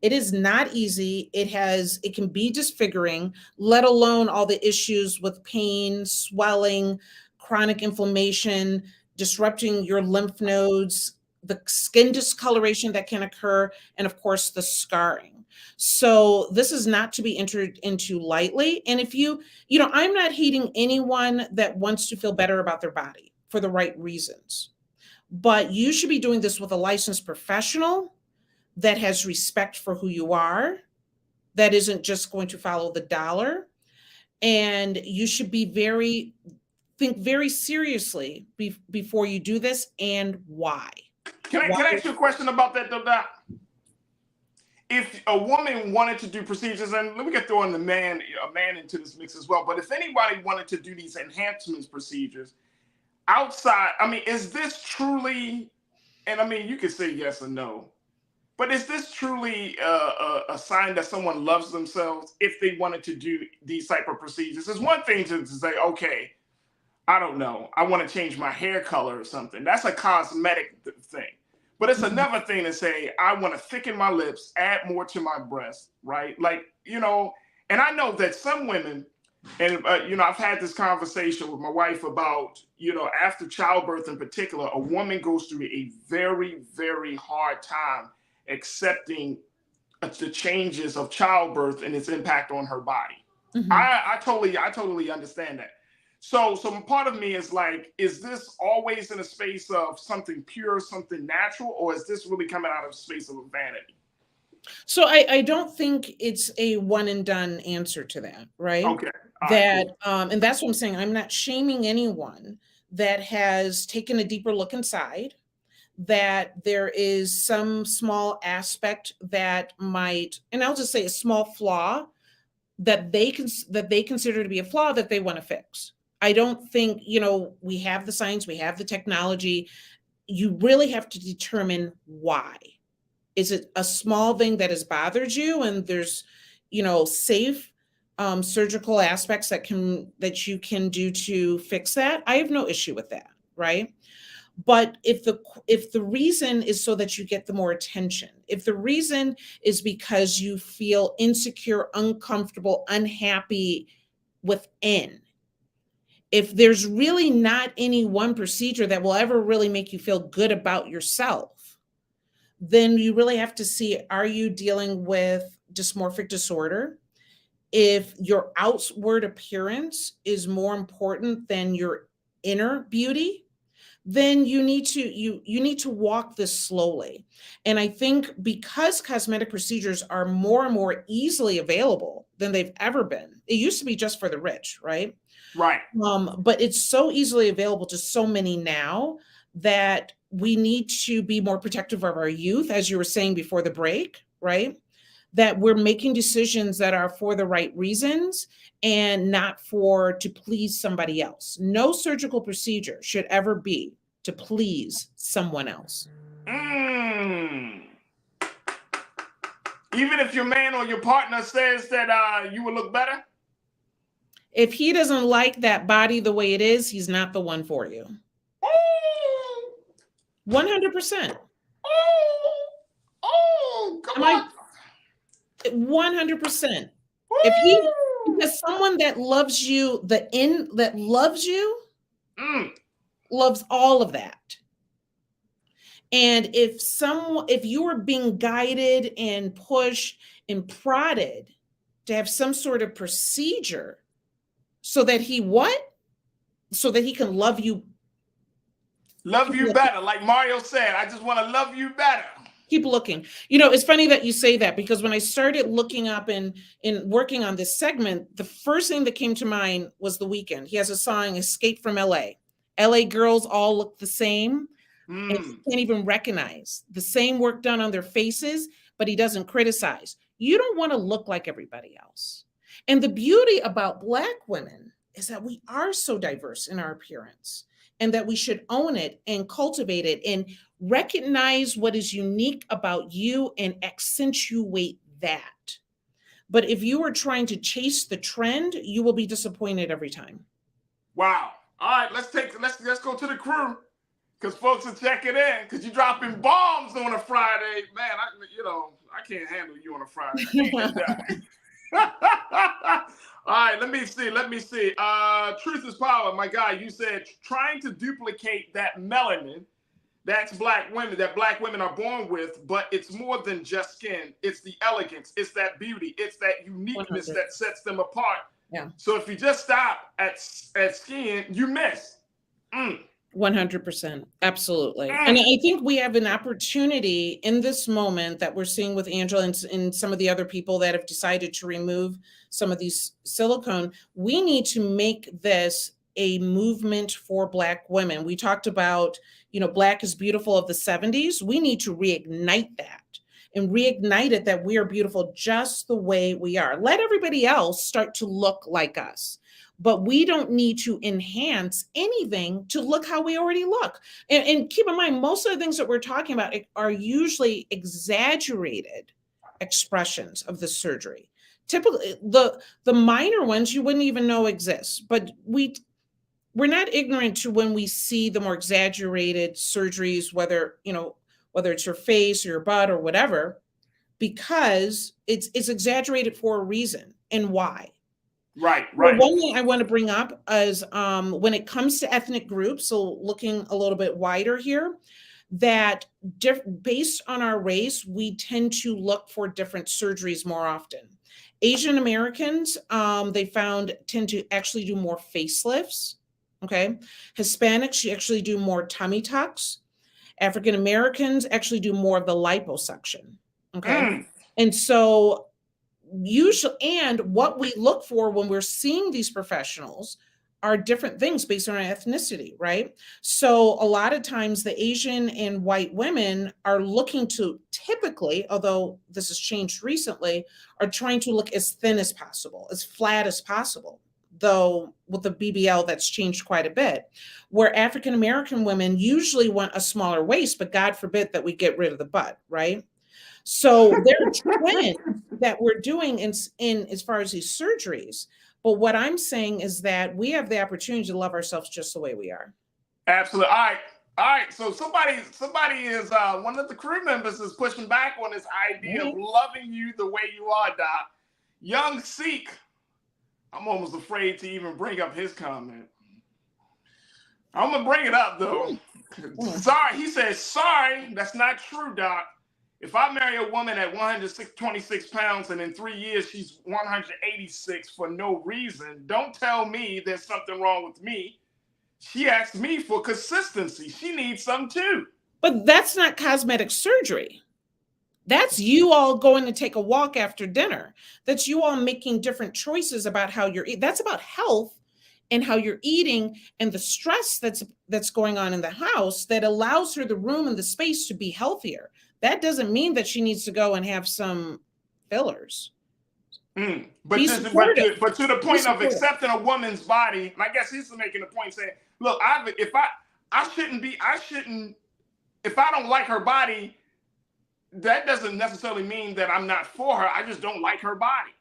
It is not easy. It can be disfiguring, let alone all the issues with pain, swelling, chronic inflammation, disrupting your lymph nodes, the skin discoloration that can occur, and of course the scarring. So this is not to be entered into lightly. And if I'm not hating anyone that wants to feel better about their body for the right reasons, but you should be doing this with a licensed professional that has respect for who you are, that isn't just going to follow the dollar. And you should think very seriously before you do this and why. Can I ask you a question about that though, Doc? If a woman wanted to do procedures, and let me get throwing a man into this mix as well, but if anybody wanted to do these enhancements procedures outside, I mean, is this truly, and I mean, you could say yes or no, but is this truly a sign that someone loves themselves if they wanted to do these type of procedures? It's one thing to say, okay, I don't know, I want to change my hair color or something. That's a cosmetic thing. But it's another thing to say, I want to thicken my lips, add more to my breast, right? Like, and I know that some women, and, I've had this conversation with my wife about, after childbirth in particular, a woman goes through a very, very hard time accepting the changes of childbirth and its impact on her body. Mm-hmm. I totally understand that. So part of me is like, is this always in a space of something pure, something natural, or is this really coming out of a space of vanity? So I don't think it's a one and done answer to that, right? Okay. And that's what I'm saying. I'm not shaming anyone that has taken a deeper look inside, that there is some small aspect that might, and I'll just say a small flaw that they consider to be a flaw that they want to fix. I don't think, we have the science, we have the technology. You really have to determine why. Is it a small thing that has bothered you and there's, safe surgical aspects that you can do to fix that? I have no issue with that, right? But if the reason is so that you get the more attention, if the reason is because you feel insecure, uncomfortable, unhappy within, if there's really not any one procedure that will ever really make you feel good about yourself, then you really have to see, are you dealing with dysmorphic disorder? If your outward appearance is more important than your inner beauty, then you need to walk this slowly. And I think because cosmetic procedures are more and more easily available than they've ever been, it used to be just for the rich, right? Right. But it's so easily available to so many now that we need to be more protective of our youth, as you were saying before the break, right? That we're making decisions that are for the right reasons and not to please somebody else. No surgical procedure should ever be to please someone else. Even if your man or your partner says that you will look better? If he doesn't like that body the way it is, he's not the one for you. 100%. Come on. 100%. If because someone that loves you, loves all of that. And if you are being guided and pushed and prodded to have some sort of procedure so that he can love you better. Like Mario said, I just want to love you better. Keep looking. It's funny that you say that, because when I started looking up and working on this segment, the first thing that came to mind was The Weeknd. He has a song, Escape from LA. LA girls all look the same. And you can't even recognize the same work done on their faces, but he doesn't criticize. You don't want to look like everybody else. And the beauty about Black women is that we are so diverse in our appearance, and that we should own it and cultivate it and recognize what is unique about you and accentuate that. But if you are trying to chase the trend, you will be disappointed every time. Wow. All right, let's go to the crew, because folks are checking in, because you're dropping bombs on a Friday. Man, I can't handle you on a Friday. All right, let me see. Truth is power, my guy. You said trying to duplicate that melanin that Black women are born with, but it's more than just skin. It's the elegance. It's that beauty. It's that uniqueness 100. that sets them apart. Yeah. So if you just stop at skin, you miss. 100%. Absolutely. And I think we have an opportunity in this moment that we're seeing with Angela and some of the other people that have decided to remove some of these silicone. We need to make this a movement for Black women. We talked about, Black is beautiful of the 70s. We need to reignite that and reignite it, that we are beautiful just the way we are. Let everybody else start to look like us. But we don't need to enhance anything to look how we already look. And keep in mind, most of the things that we're talking about are usually exaggerated expressions of the surgery. Typically, the minor ones you wouldn't even know exist. But we're not ignorant to when we see the more exaggerated surgeries, whether it's your face or your butt or whatever, because it's exaggerated for a reason. And why? Right. Well, one thing I want to bring up is when it comes to ethnic groups, so looking a little bit wider here, that based on our race, we tend to look for different surgeries more often. Asian Americans, they found, tend to actually do more facelifts. Okay. Hispanics actually do more tummy tucks. African Americans actually do more of the liposuction. Okay. And so usually, and what we look for when we're seeing these professionals are different things based on our ethnicity, right? So a lot of times the Asian and white women are looking to typically, although this has changed recently, are trying to look as thin as possible, as flat as possible. Though with the BBL, that's changed quite a bit, where African American women usually want a smaller waist, but God forbid that we get rid of the butt, right? So there are trends that we're doing in as far as these surgeries. But what I'm saying is that we have the opportunity to love ourselves just the way we are. Absolutely. All right. So somebody is one of the crew members is pushing back on this idea of loving you the way you are, Doc. Young Sikh. I'm almost afraid to even bring up his comment. I'm gonna bring it up though. Sorry, he says, sorry, that's not true, Doc. If I marry a woman at 126 pounds and in 3 years she's 186 for no reason, don't tell me there's something wrong with me. She asked me for consistency. She needs some too. But that's not cosmetic surgery. That's you all going to take a walk after dinner. That's you all making different choices about how you're eating. That's about health and how you're eating and the stress that's going on in the house that allows her the room and the space to be healthier. That doesn't mean that she needs to go and have some fillers. But to the point of accepting a woman's body, and I guess he's making a point saying, look, if I don't like her body, that doesn't necessarily mean that I'm not for her. I just don't like her body.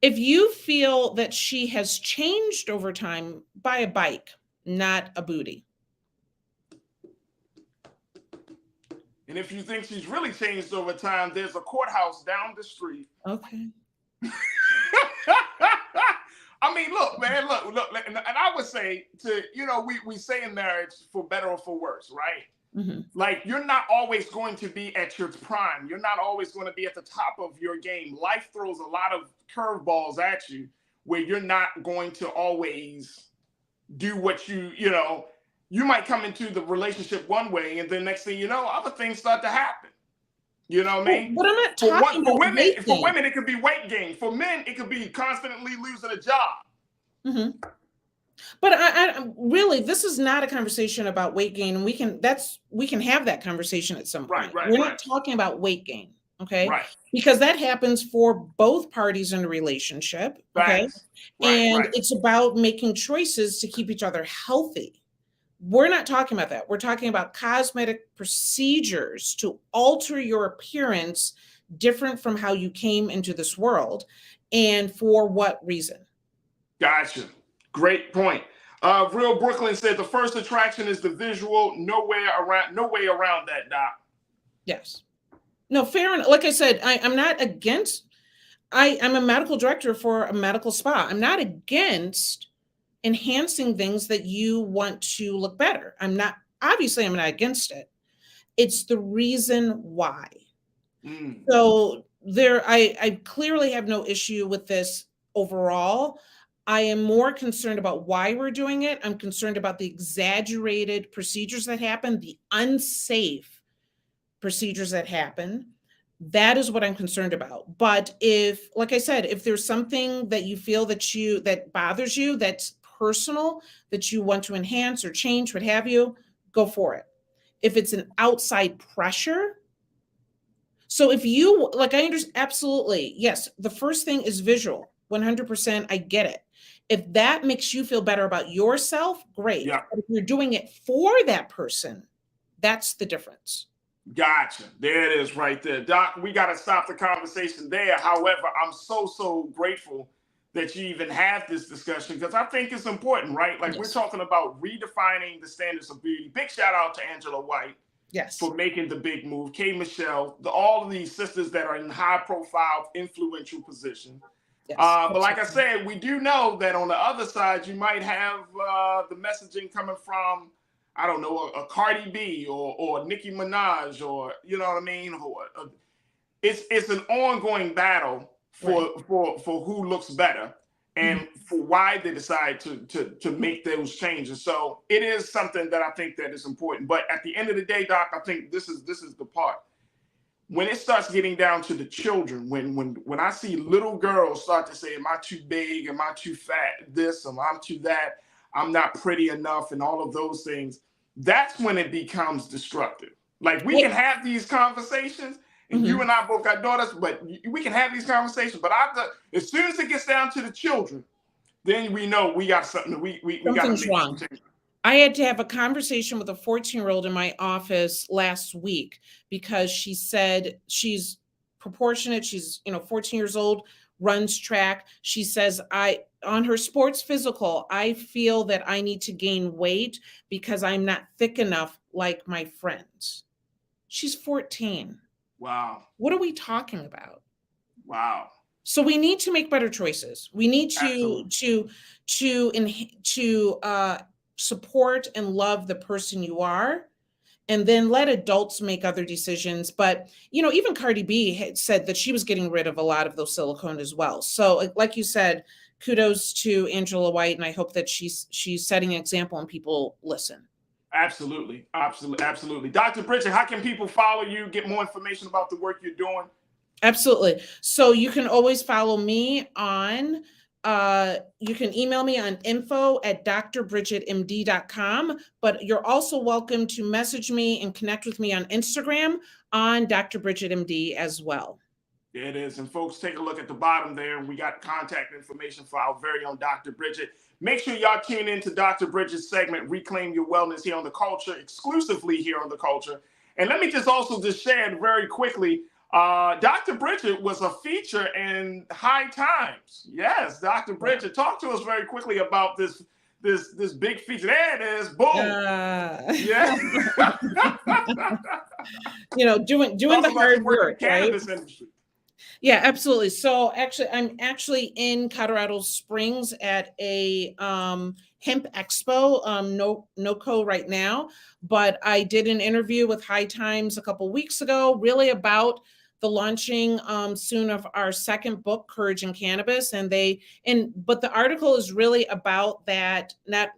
If you feel that she has changed over time, buy a bike, not a booty. And if you think she's really changed over time, there's a courthouse down the street. Okay. I mean, look, man, look, and I would say we say in marriage for better or for worse, right? Mm-hmm. Like, you're not always going to be at your prime. You're not always going to be at the top of your game. Life throws a lot of curveballs at you where you're not going to always do what you might come into the relationship one way, and then next thing you know, other things start to happen. You know what I mean? But I'm not talking about women. For women, it could be weight gain. For men, it could be constantly losing a job. Mm-hmm. But I really, this is not a conversation about weight gain. We can have that conversation at some point. We're not talking about weight gain, okay? Right. Because that happens for both parties in a relationship, okay? And it's about making choices to keep each other healthy. We're not talking about that. We're talking about cosmetic procedures to alter your appearance different from how you came into this world, and for what reason. Gotcha. Great point. Real Brooklyn said the first attraction is the visual. No way around that, Doc. Yes. No, fair enough. Like I said, I'm not against. I'm a medical director for a medical spa. I'm not against enhancing things that you want to look better. I'm not against it. It's the reason why. So I clearly have no issue with this overall. I am more concerned about why we're doing it. I'm concerned about the exaggerated procedures that happen, the unsafe procedures that happen. That is what I'm concerned about. But if, like I said, if there's something that you feel that bothers you, that's personal, that you want to enhance or change, what have you, go for it. If it's an outside pressure, so if you, like, I understand, absolutely, yes, the first thing is visual, 100%, I get it. If that makes you feel better about yourself, great. Yeah. But if you're doing it for that person, that's the difference. Gotcha. There it is right there. Doc, we got to stop the conversation there. However, I'm so grateful that you even have this discussion, because I think it's important, right? Like, we're talking about redefining the standards of beauty. Big shout out to Angela White. Yes. For making the big move. K. Michelle, all of these sisters that are in high profile, influential position. Yes, but like I said, we do know that on the other side, you might have the messaging coming from, I don't know, a Cardi B or Nicki Minaj, or, you know what I mean? It's an ongoing battle for who looks better and for why they decide to make those changes. So it is something that I think that is important. But at the end of the day, Doc, I think this is the part. When it starts getting down to the children, when I see little girls start to say, am I too big? Am I too fat? This, am I too that? I'm not pretty enough, and all of those things. That's when it becomes destructive. Like, we can have these conversations, and you and I both got daughters, but we can have these conversations. But as soon as it gets down to the children, then we know we got something. We got to make wrong. I had to have a conversation with a 14-year-old in my office last week because she said she's proportionate. She's 14 years old, runs track. She says, on her sports physical, I feel that I need to gain weight because I'm not thick enough like my friends. She's 14. Wow. What are we talking about? Wow. So we need to make better choices. We need to support and love the person you are, and then let adults make other decisions. But, even Cardi B had said that she was getting rid of a lot of those silicone as well. So like you said, kudos to Angela White, and I hope that she's setting an example and people listen. Absolutely. Dr. Bridget, how can people follow you, get more information about the work you're doing? Absolutely. So you can always follow me on, you can email me on info@drbridgetmd.com, but you're also welcome to message me and connect with me on Instagram on Dr. Bridget MD as well. There it is. And folks, take a look at the bottom there. We got contact information for our very own Dr. Bridget. Make sure y'all tune into Dr. Bridget's segment, Reclaim Your Wellness, here on The Culture, exclusively here on The Culture. And let me just share very quickly, Dr. Bridget was a feature in High Times. Yes, Dr. Bridget, talk to us very quickly about this big feature. There it is. Boom. Yeah. Doing the hard work, cannabis industry. Yeah, absolutely. So I'm actually in Colorado Springs at a hemp expo, NOCO right now, but I did an interview with High Times a couple weeks ago, really about the launching soon of our second book, Courage in Cannabis. But the article is really about that, not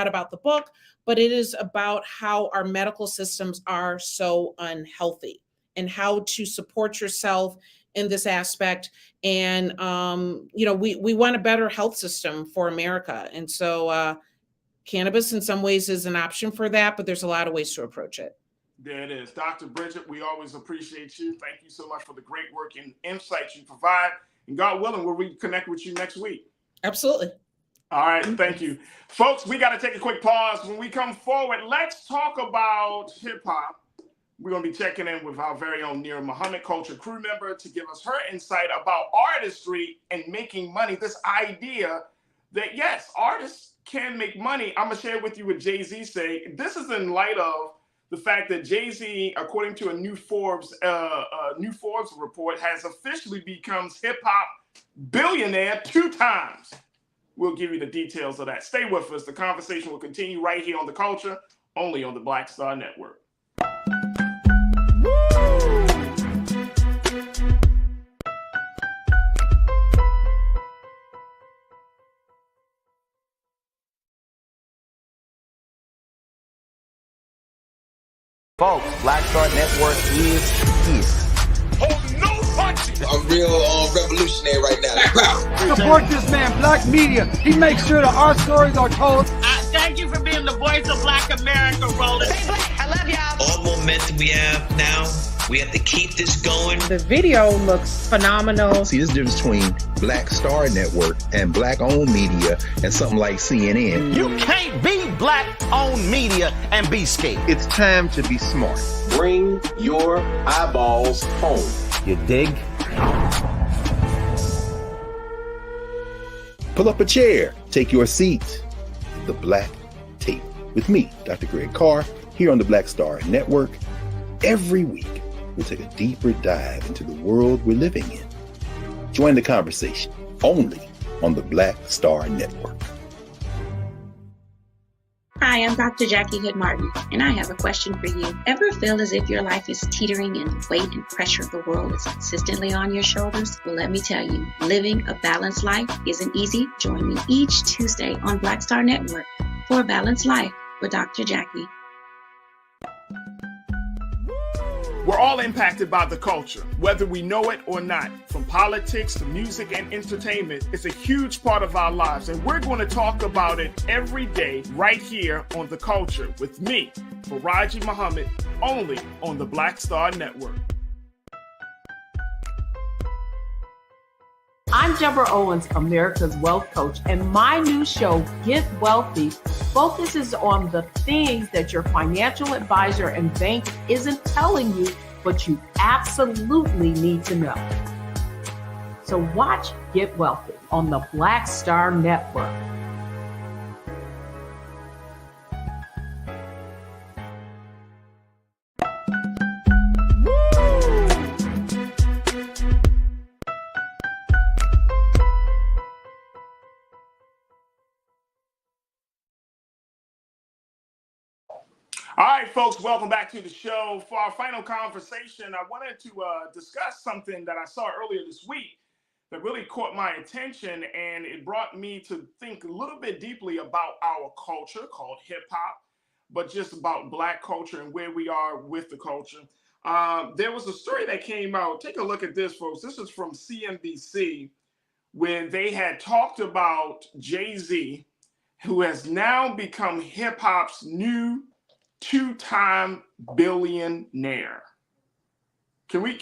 about the book, but it is about how our medical systems are so unhealthy and how to support yourself in this aspect. And, we want a better health system for America. And so cannabis in some ways is an option for that, but there's a lot of ways to approach it. There it is. Dr. Bridget, we always appreciate you. Thank you so much for the great work and insights you provide. And God willing, we'll reconnect with you next week. Absolutely. All right. Thank you. Folks, we got to take a quick pause. When we come forward, let's talk about hip hop. We're going to be checking in with our very own Nira Muhammad, culture crew member, to give us her insight about artistry and making money. This idea that, yes, artists can make money. I'm going to share with you what Jay-Z say. This is in light of the fact that Jay-Z, according to a new Forbes report, has officially become hip-hop billionaire 2 times. We'll give you the details of that. Stay with us. The conversation will continue right here on The Culture, only on the Black Star Network. Folks, Black Star Network is here. Oh, no punches! I'm real revolutionary right now. Support this man, Black Media. He makes sure that our stories are told. Thank you for being the voice of Black America, Roland. Hey, Black, I love y'all. All momentum we have now, we have to keep this going. The video looks phenomenal. See, there's a difference between Black Star Network and Black-owned media and something like CNN. You can't be Black-owned media and be scared. It's time to be smart. Bring your eyeballs home. You dig? Pull up a chair, take your seat. The Black Tape with me, Dr. Greg Carr, here on the Black Star Network. Every week, we'll take a deeper dive into the world we're living in. Join the conversation only on the Black Star Network. Hi, I'm Dr. Jackie Hood Martin, and I have a question for you. Ever feel as if your life is teetering and the weight and pressure of the world is consistently on your shoulders? Well, let me tell you, living a balanced life isn't easy. Join me each Tuesday on Black Star Network for A Balanced Life with Dr. Jackie. We're all impacted by the culture, whether we know it or not. From politics to music and entertainment, it's a huge part of our lives, and we're going to talk about it every day right here on The Culture with me, Farajii Muhammad, only on the Black Star Network. I'm Deborah Owens, America's Wealth Coach, and my new show, Get Wealthy, focuses on the things that your financial advisor and bank isn't telling you, but you absolutely need to know. So watch Get Wealthy on the Black Star Network. All right, folks, welcome back to the show. For our final conversation, I wanted to discuss something that I saw earlier this week that really caught my attention, and it brought me to think a little bit deeply about our culture called hip hop, but just about Black culture and where we are with the culture. There was a story that came out. Take a look at this, folks. This is from CNBC when they had talked about Jay-Z, who has now become hip hop's new 2-time billionaire. Can we?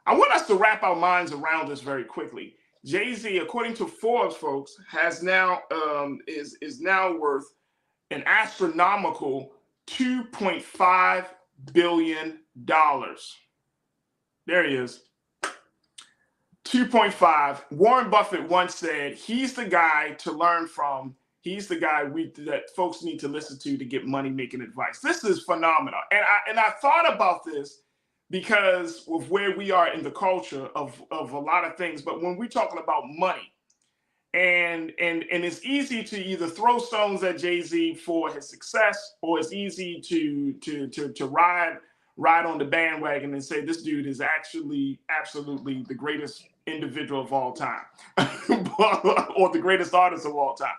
I want us to wrap our minds around this very quickly. Jay-Z, according to Forbes, folks, has now is now worth an astronomical $2.5 billion. There he is. 2.5. Warren Buffett once said he's the guy to learn from. He's the guy that folks need to listen to get money-making advice. This is phenomenal. And I thought about this because of where we are in the culture of a lot of things. But when we're talking about money, and it's easy to either throw stones at Jay-Z for his success, or it's easy to ride on the bandwagon and say this dude is actually absolutely the greatest individual of all time or the greatest artist of all time.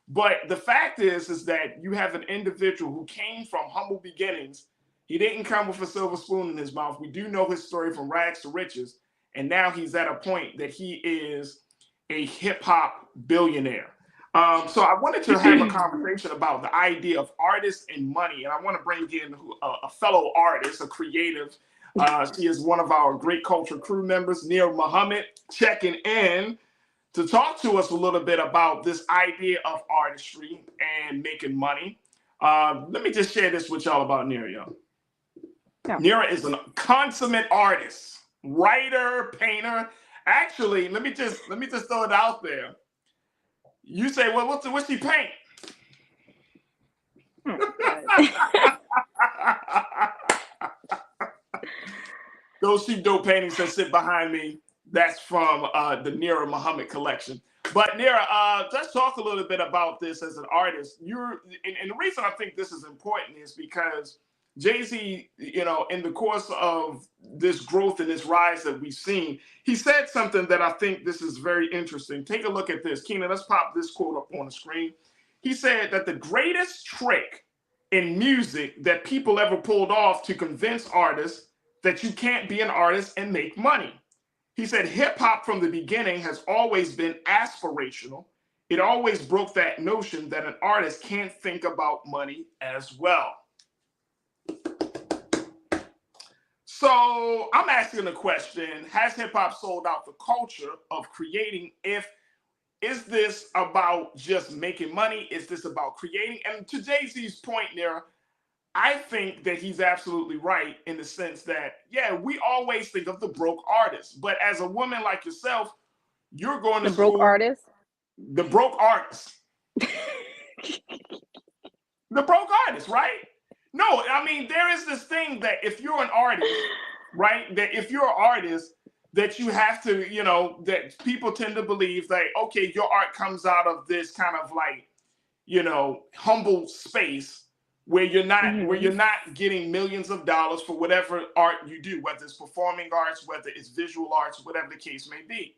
But the fact is that you have an individual who came from humble beginnings. He didn't come with a silver spoon in his mouth. We do know his story from rags to riches. and now he's at a point that he is a hip hop billionaire. So I wanted to have a conversation about the idea of artists and money, and I want to bring in a fellow artist, a creative. She is one of our great culture crew members, Nia Muhammad, checking in to talk to us a little bit about this idea of artistry and making money. Let me just share this with y'all about Nia, y'all. Yeah. Nia is a consummate artist, writer, painter. Actually, let me just throw it out there. You say, well, what's she paint? Those sheepdope paintings that sit behind me, that's from the Nia Muhammad collection. But Nia, let's talk a little bit about this as an artist. And the reason I think this is important is because Jay-Z, in the course of this growth and this rise that we've seen, he said something that I think this is very interesting. Take a look at this. Keena, let's pop this quote up on the screen. He said that the greatest trick in music that people ever pulled off to convince artists that you can't be an artist and make money. He said hip hop from the beginning has always been aspirational. It always broke that notion that an artist can't think about money as well. So I'm asking the question, has hip hop sold out the culture of creating? Is this about just making money? Is this about creating? And to Jay-Z's point there, I think that he's absolutely right in the sense that, yeah, we always think of the broke artist, but as a woman like yourself, you're going to school. The broke artist? The broke artist. The broke artist, right? No, I mean, there is this thing that if you're an artist, right, that if you're an artist, that you have to, that people tend to believe that, okay, your art comes out of this kind of like, humble space where you're not getting millions of dollars for whatever art you do, whether it's performing arts, whether it's visual arts, whatever the case may be.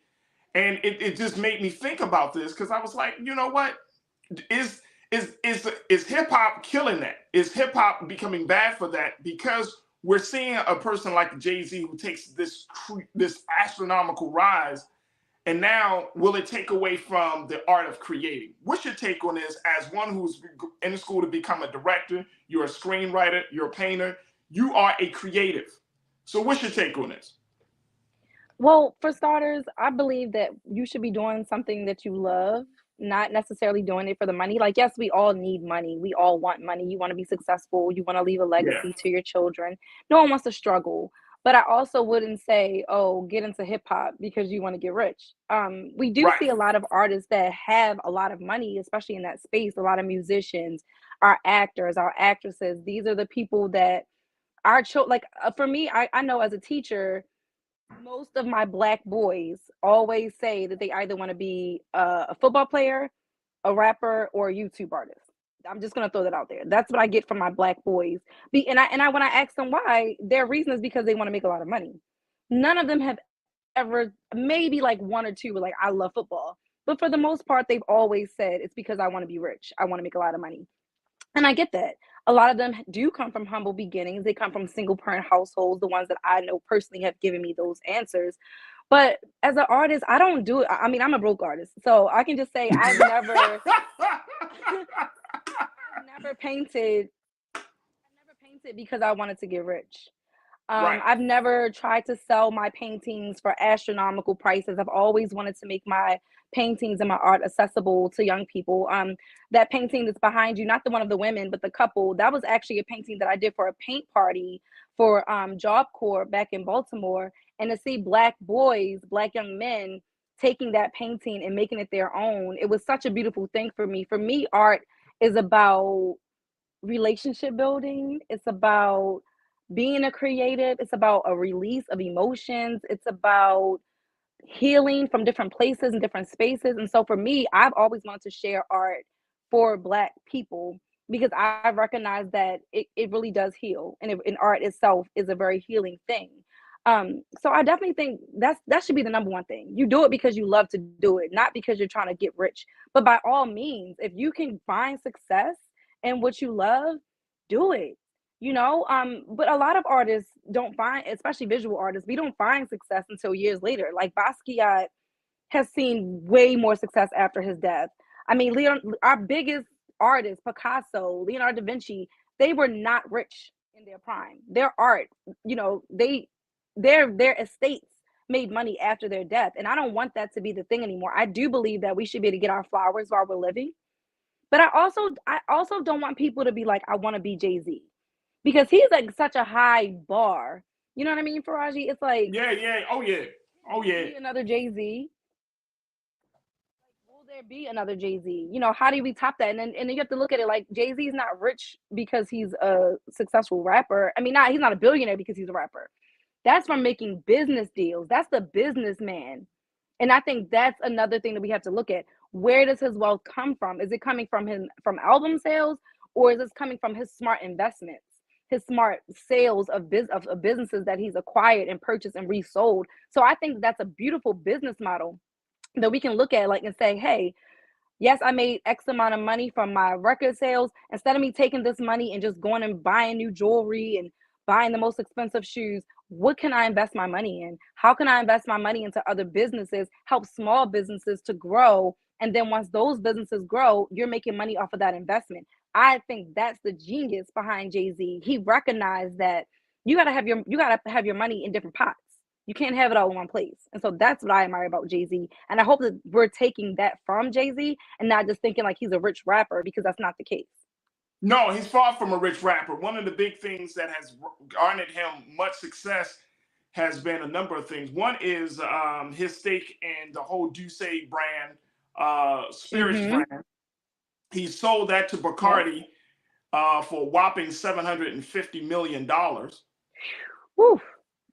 And it just made me think about this because I was like, you know what? Is hip hop killing that? Is hip hop becoming bad for that? Because we're seeing a person like Jay-Z who takes this astronomical rise, and now will it take away from the art of creating? What's your take on this as one who's in school to become a director? You're a screenwriter, you're a painter, you are a creative. So what's your take on this? Well, for starters, I believe that you should be doing something that you love, not necessarily doing it for the money. Like, yes, we all need money. We all want money. You want to be successful. You want to leave a legacy to your children. No one wants to struggle. But I also wouldn't say, oh, get into hip hop because you want to get rich. We do see a lot of artists that have a lot of money, especially in that space. A lot of musicians, our actors, our actresses. These are the people that our children, for me, I know as a teacher, most of my Black boys always say that they either want to be a football player, a rapper, or a YouTube artist. I'm just gonna throw that out there. That's what I get from my Black boys. And I when I ask them why, their reason is because they want to make a lot of money. None of them have ever, maybe like one or two were like, I love football. But for the most part, they've always said it's because I want to be rich. I want to make a lot of money. And I get that. A lot of them do come from humble beginnings. They come from single parent households, the ones that I know personally have given me those answers. But as an artist, I don't do it. I mean, I'm a broke artist. So I can just say I've never painted because I wanted to get rich. I've never tried to sell my paintings for astronomical prices. I've always wanted to make my paintings and my art accessible to young people. That painting that's behind you, not the one of the women, but the couple, that was actually a painting that I did for a paint party for Job Corps back in Baltimore. And to see Black boys, Black young men taking that painting and making it their own, it was such a beautiful thing for me. For me, art is about relationship building. It's about being a creative. It's about a release of emotions. It's about healing from different places and different spaces. And so for me, I've always wanted to share art for Black people because I recognize that it really does heal. And art itself is a very healing thing. So I definitely think that should be the number one thing. You do it because you love to do it, not because you're trying to get rich. But by all means, if you can find success in what you love, do it. But a lot of artists don't find, especially visual artists, we don't find success until years later. Like Basquiat has seen way more success after his death. I mean, our biggest artists, Picasso, Leonardo da Vinci, they were not rich in their prime. Their art, their estates made money after their death. And I don't want that to be the thing anymore. I do believe that we should be able to get our flowers while we're living. But I also don't want people to be like, I want to be Jay-Z. Because he's like such a high bar. You know what I mean, Farajii? It's like, oh yeah. Another Jay-Z. Will there be another Jay-Z? How do we top that? And then you have to look at it like Jay-Z is not rich because he's a successful rapper. I mean, he's not a billionaire because he's a rapper. That's from making business deals. That's the businessman. And I think that's another thing that we have to look at. Where does his wealth come from? Is it coming from from album sales, or is this coming from his smart investments, his smart sales of businesses that he's acquired and purchased and resold? So I think that's a beautiful business model that we can look at and say, hey, yes, I made X amount of money from my record sales. Instead of me taking this money and just going and buying new jewelry and buying the most expensive shoes, what can I invest my money in? How can I invest my money into other businesses, help small businesses to grow? And then once those businesses grow, you're making money off of that investment. I think that's the genius behind Jay-Z. He recognized that you gotta have your money in different pots. You can't have it all in one place. And so that's what I admire about Jay-Z. And I hope that we're taking that from Jay-Z and not just thinking like he's a rich rapper, because that's not the case. No, he's far from a rich rapper. One of the big things that has garnered him much success has been a number of things. One is his stake in the whole Douce brand, spirits brand. He sold that to Bacardi for a whopping $750 million. Woo.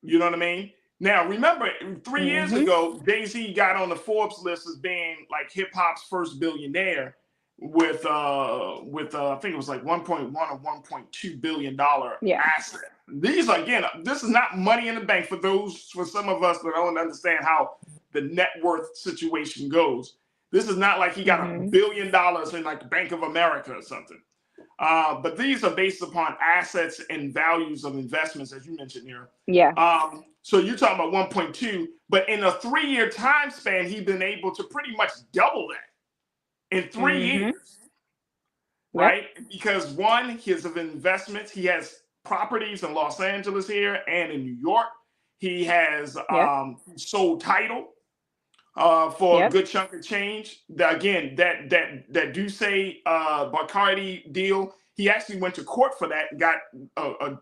You know what I mean? Now, remember, 3 years ago, Jay-Z got on the Forbes list as being like hip hop's first billionaire with I think it was like 1.1 or 1.2 billion dollar asset. These are, again, this is not money in the bank for some of us that don't understand how the net worth situation goes. This is not like he got $1 billion in like Bank of America or something. But these are based upon assets and values of investments, as you mentioned here. Yeah. So you're talking about 1.2, but in a 3-year time span, he's been able to pretty much double that in 3 years, right? Because one, his investments, he has properties in Los Angeles here and in New York. He has sold title for a good chunk of change. Again, that Douce Bacardi deal, he actually went to court for that and got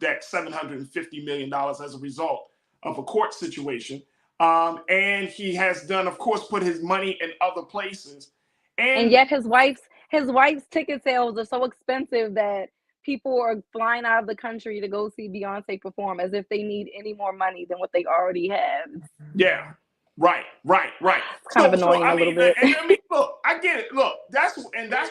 that $750 million as a result of a court situation. And he has done, of course, put his money in other places. And yet his wife's ticket sales are so expensive that people are flying out of the country to go see Beyonce perform as if they need any more money than what they already have. Yeah. Right. It's kind of annoying a little bit. And I mean, look, I get it. Look, that's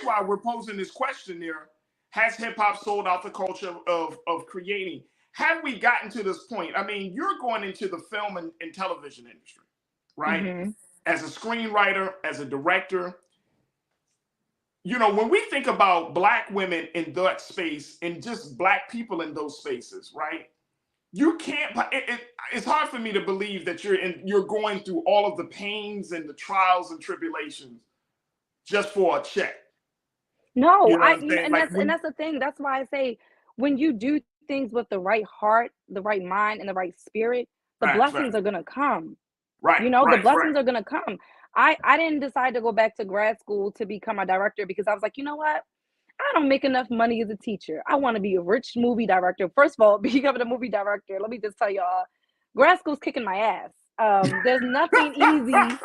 why we're posing this question here. Has hip hop sold out the culture of creating? Have we gotten to this point? I mean, you're going into the film and television industry, right? As a screenwriter, as a director. You know, when we think about Black women in that space and just Black people in those spaces, right? You can't. It's hard for me to believe that you're going through all of the pains and the trials and tribulations just for a check. No, you know and that's the thing. That's why I say when you do things with the right heart, the right mind, and the right spirit, the blessings are gonna come. Right. The blessings are gonna come. I didn't decide to go back to grad school to become a director because I was like, you know what? I don't make enough money as a teacher. I want to be a rich movie director. First of all, becoming a movie director, let me just tell y'all, grad school's kicking my ass. There's nothing easy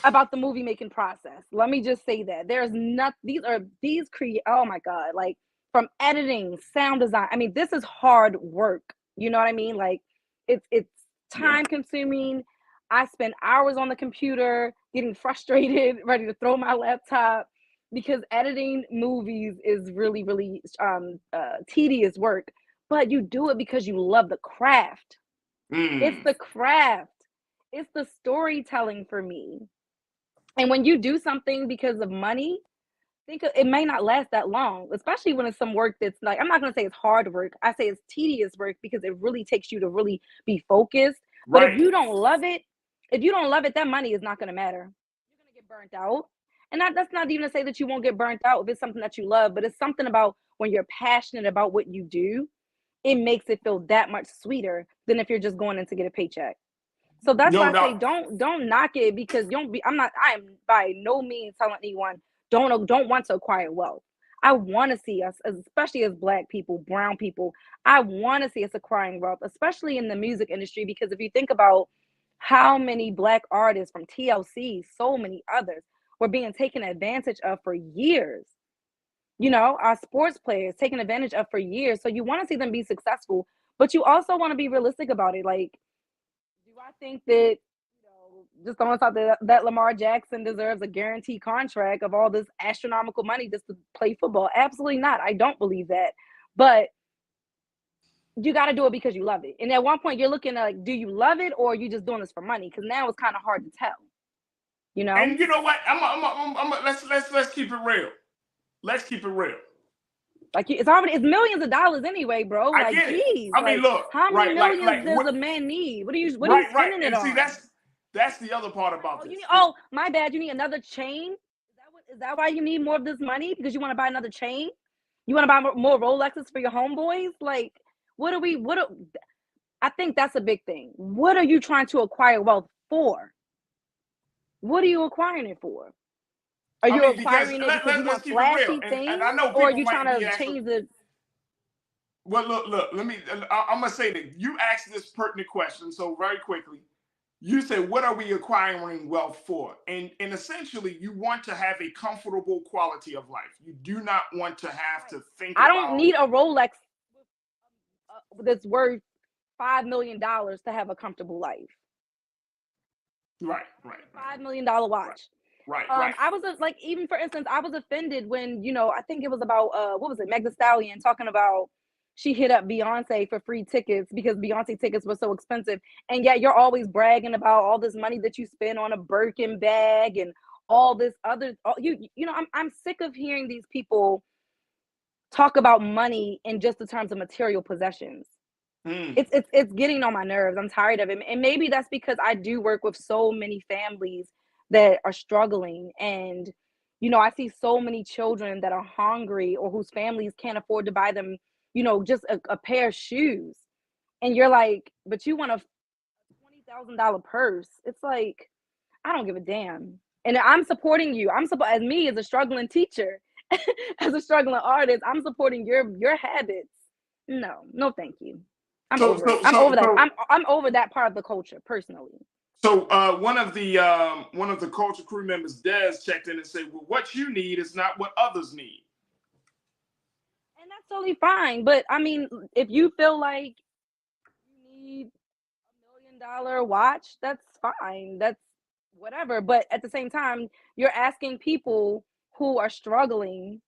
about the movie making process. Let me just say that. There's not, oh my God, like from editing, sound design. I mean, this is hard work. You know what I mean? Like it's time consuming. I spend hours on the computer getting frustrated, ready to throw my laptop, because editing movies is really, really tedious work. But you do it because you love the craft. It's the craft. It's the storytelling for me. And when you do something because of money, think it may not last that long, especially when it's some work that's like, I'm not going to say it's hard work. I say it's tedious work because it really takes you to really be focused. But if you don't love it, that money is not going to matter. You're going to get burnt out. And that's not even to say that you won't get burnt out if it's something that you love, but it's something about when you're passionate about what you do, it makes it feel that much sweeter than if you're just going in to get a paycheck. So that's why I say don't knock it, because I am by no means telling anyone don't want to acquire wealth. I want to see us, especially as Black people, brown people, I want to see us acquiring wealth, especially in the music industry, because if you think about how many Black artists from TLC, so many others, were being taken advantage of for years. Our sports players taken advantage of for years. So you want to see them be successful, but you also want to be realistic about it. Like, do I think that, just throwing out that Lamar Jackson deserves a guaranteed contract of all this astronomical money just to play football? Absolutely not. I don't believe that. But you got to do it because you love it. And at one point you're looking at, like, do you love it or are you just doing this for money? Because now it's kind of hard to tell. And you know what? Let's keep it real. Let's keep it real. Like, it's millions of dollars anyway, bro. I like, get it. geez, I mean, look, how many millions does what a man need? What are you spending it on? See, that's the other part about this. My bad. You need another chain? Is that why you need more of this money? Because you want to buy another chain? You want to buy more Rolexes for your homeboys? Like, I think that's a big thing. What are you trying to acquire wealth for? What are you acquiring it for? Are you acquiring it because you want flashy things, and I know, or are you trying to change the? Well, look. I'm gonna say that you asked this pertinent question. So very quickly, you said, "What are we acquiring wealth for?" And essentially, you want to have a comfortable quality of life. You do not want to have to think. I don't need a Rolex that's worth $5 million to have a comfortable life. Right. $5 million watch. Right. I was like, even for instance, I was offended when, I think it was about what was it, Meg Thee Stallion talking about she hit up Beyonce for free tickets because Beyonce tickets were so expensive, and yet you're always bragging about all this money that you spend on a Birkin bag and all this other. I'm sick of hearing these people talk about money in just the terms of material possessions. It's getting on my nerves. I'm tired of it, and maybe that's because I do work with so many families that are struggling, and I see so many children that are hungry or whose families can't afford to buy them just a pair of shoes, and you're like, but you want a $20,000 purse. It's like, I don't give a damn. And I'm supporting you. As me, as a struggling teacher, as a struggling artist, I'm supporting your habits. No thank you. I'm over that. I'm over that part of the culture personally. So one of the culture crew members, Des, checked in and said, "Well, what you need is not what others need." And that's totally fine. But I mean, if you feel like you need $1 million watch, that's fine. That's whatever. But at the same time, you're asking people who are struggling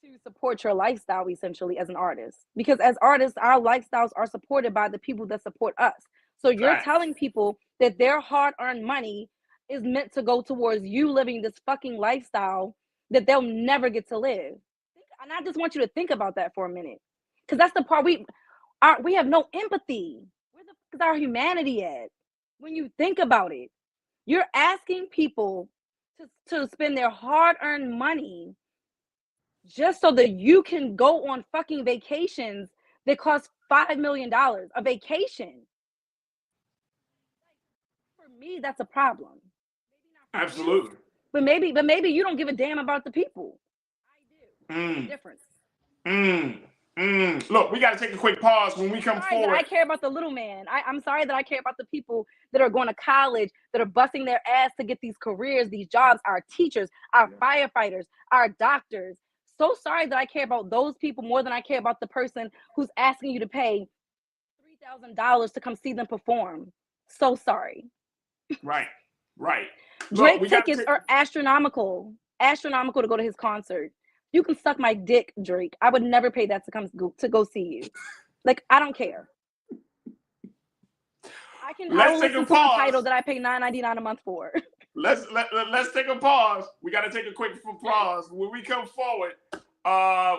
to support your lifestyle essentially as an artist. Because as artists, our lifestyles are supported by the people that support us. So you're telling people that their hard-earned money is meant to go towards you living this fucking lifestyle that they'll never get to live. And I just want you to think about that for a minute, because that's the part we have no empathy. Where the fuck is our humanity at? When you think about it, you're asking people to spend their hard-earned money just so that you can go on fucking vacations that cost $5 million a vacation. For me, that's a problem. Absolutely. But maybe you don't give a damn about the people. I do. There's a difference. Look, we got to take a quick pause when we come forward. I care about the little man. I'm sorry that I care about the people that are going to college, that are busting their ass to get these careers, these jobs, our teachers, our firefighters, our doctors. So sorry that I care about those people more than I care about the person who's asking you to pay $3,000 to come see them perform. So sorry. Right. Drake tickets are astronomical to go to his concert. You can suck my dick, Drake. I would never pay that to go see you. Like, I don't care. I will listen to a title that I pay $9.99 a month for. let's take a pause. We got to take a quick pause. When we come forward,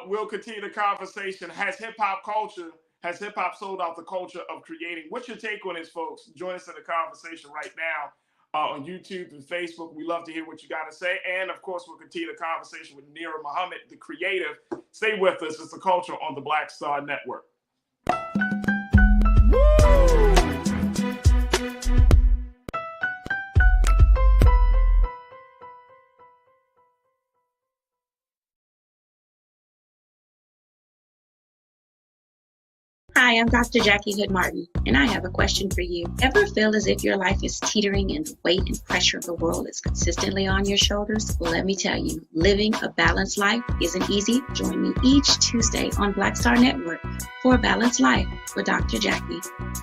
we'll continue the conversation. Has hip hop sold out the culture of creating? What's your take on this, folks? Join us in the conversation right now on YouTube and Facebook. We love to hear what you got to say. And of course, we'll continue the conversation with Nira Muhammad, the creative. Stay with us. It's the culture on the Black Star Network. Hi, I'm Dr. Jackie Hood Martin, and I have a question for you. Ever feel as if your life is teetering and the weight and pressure of the world is consistently on your shoulders? Well, let me tell you, living a balanced life isn't easy. Join me each Tuesday on Black Star Network for a Balanced Life with Dr. Jackie.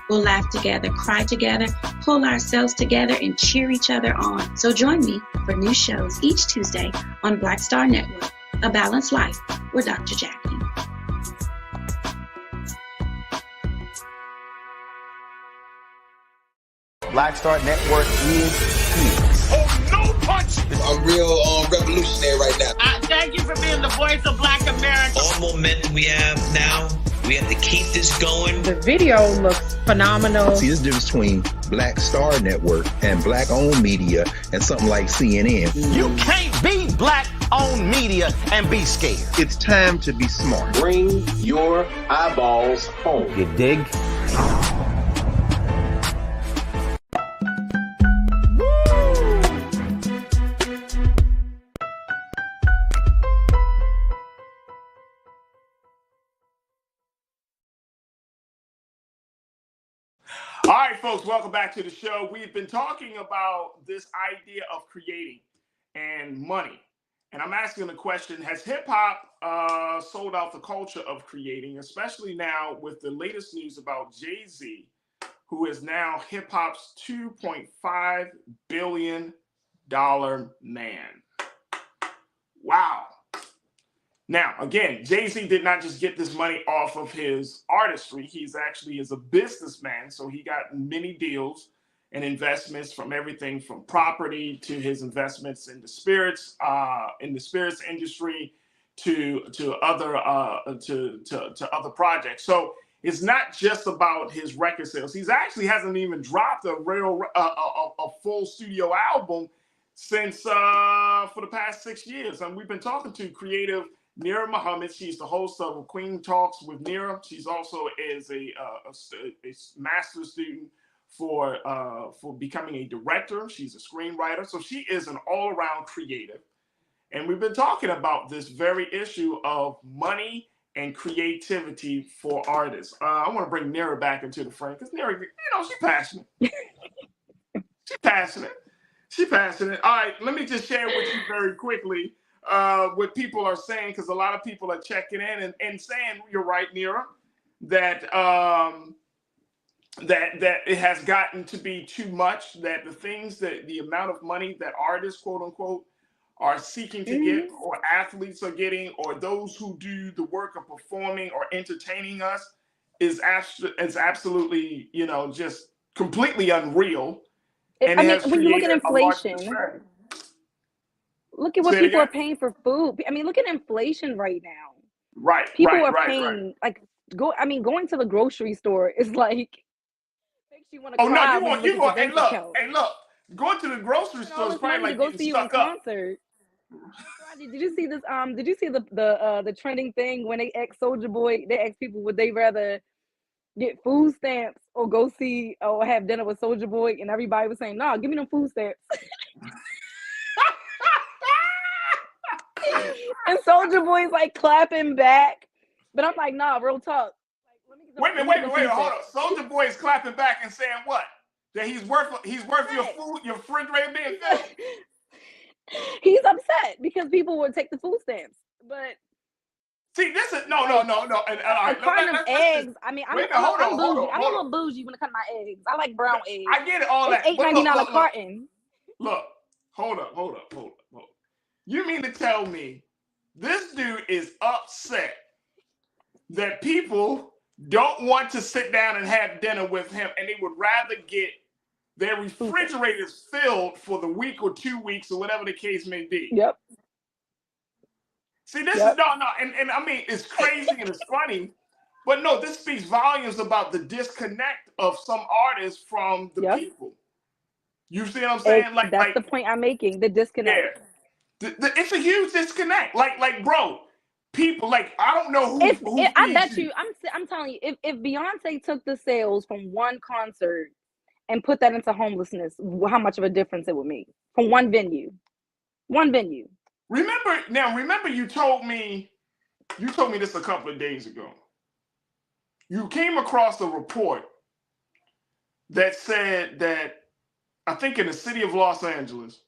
We'll laugh together, cry together, pull ourselves together, and cheer each other on. So join me for new shows each Tuesday on Black Star Network, A Balanced Life with Dr. Jackie. Black Star Network is here. Oh, no punch! I'm real revolutionary right now. Thank you for being the voice of Black America. All momentum we have now, we have to keep this going. The video looks phenomenal. See, there's a difference between Black Star Network and black-owned media and something like CNN. You can't be black-owned media and be scared. It's time to be smart. Bring your eyeballs home. You dig? All right, folks, welcome back to the show. We've been talking about this idea of creating and money. And I'm asking the question, has hip-hop sold out the culture of creating, especially now with the latest news about Jay-Z, who is now hip-hop's $2.5 billion man. Wow. Now, again, Jay-Z did not just get this money off of his artistry. He's actually is a businessman, so he got many deals and investments from everything from property to his investments in the spirits industry to other other projects. So it's not just about his record sales. He's actually hasn't even dropped a full studio album since for the past 6 years. And we've been talking to creative Nira Muhammad. She's the host of Queen Talks with Nira. She's also is a master's student for becoming a director. She's a screenwriter. So she is an all-around creative. And we've been talking about this very issue of money and creativity for artists. I want to bring Nira back into the frame because Nira, she's passionate. She's passionate. All right, let me just share with you very quickly what people are saying, because a lot of people are checking in and saying, you're right, Nira, that that it has gotten to be too much, that the amount of money that artists, quote unquote, are seeking to get, or athletes are getting, or those who do the work of performing or entertaining us is absolutely, just completely unreal. And when you look at inflation, look at what people are paying for food. I mean, look at inflation right now. Right. People are paying going to the grocery store is like makes you want to cry. Look, going to the grocery store is probably like go see you in concert. Did you see this? Did you see the trending thing when they asked Soulja Boy? They asked people would they rather get food stamps or go see or have dinner with Soulja Boy, and everybody was saying, "No, give me them food stamps." And Soulja Boy's like clapping back, but I'm like, "Nah, real talk." Wait a minute, hold on. Soulja Boy is clapping back and saying what? That he's worth your food, your refrigerator being filled. He's upset because people would take the food stamps, but see, this is no. And all right, eggs. I mean, I'm bougie. I'm a little bougie when it comes to my eggs. I like brown eggs. I get it, all that. $8.99 a carton. Look, hold up. You mean to tell me this dude is upset that people don't want to sit down and have dinner with him, and they would rather get their refrigerators filled for the week or 2 weeks or whatever the case may be. Yep. See, this is no, and I mean, it's crazy and it's funny, but no, this speaks volumes about the disconnect of some artists from the people. You see what I'm saying? That's the point I'm making. The disconnect. Yeah, it's a huge disconnect. Like, bro, people like I don't know who. I bet you. I'm telling you, if Beyonce took the sales from one concert and put that into homelessness, how much of a difference it would make from one venue? One venue. Remember, you told me this a couple of days ago. You came across a report that said that I think in the city of Los Angeles,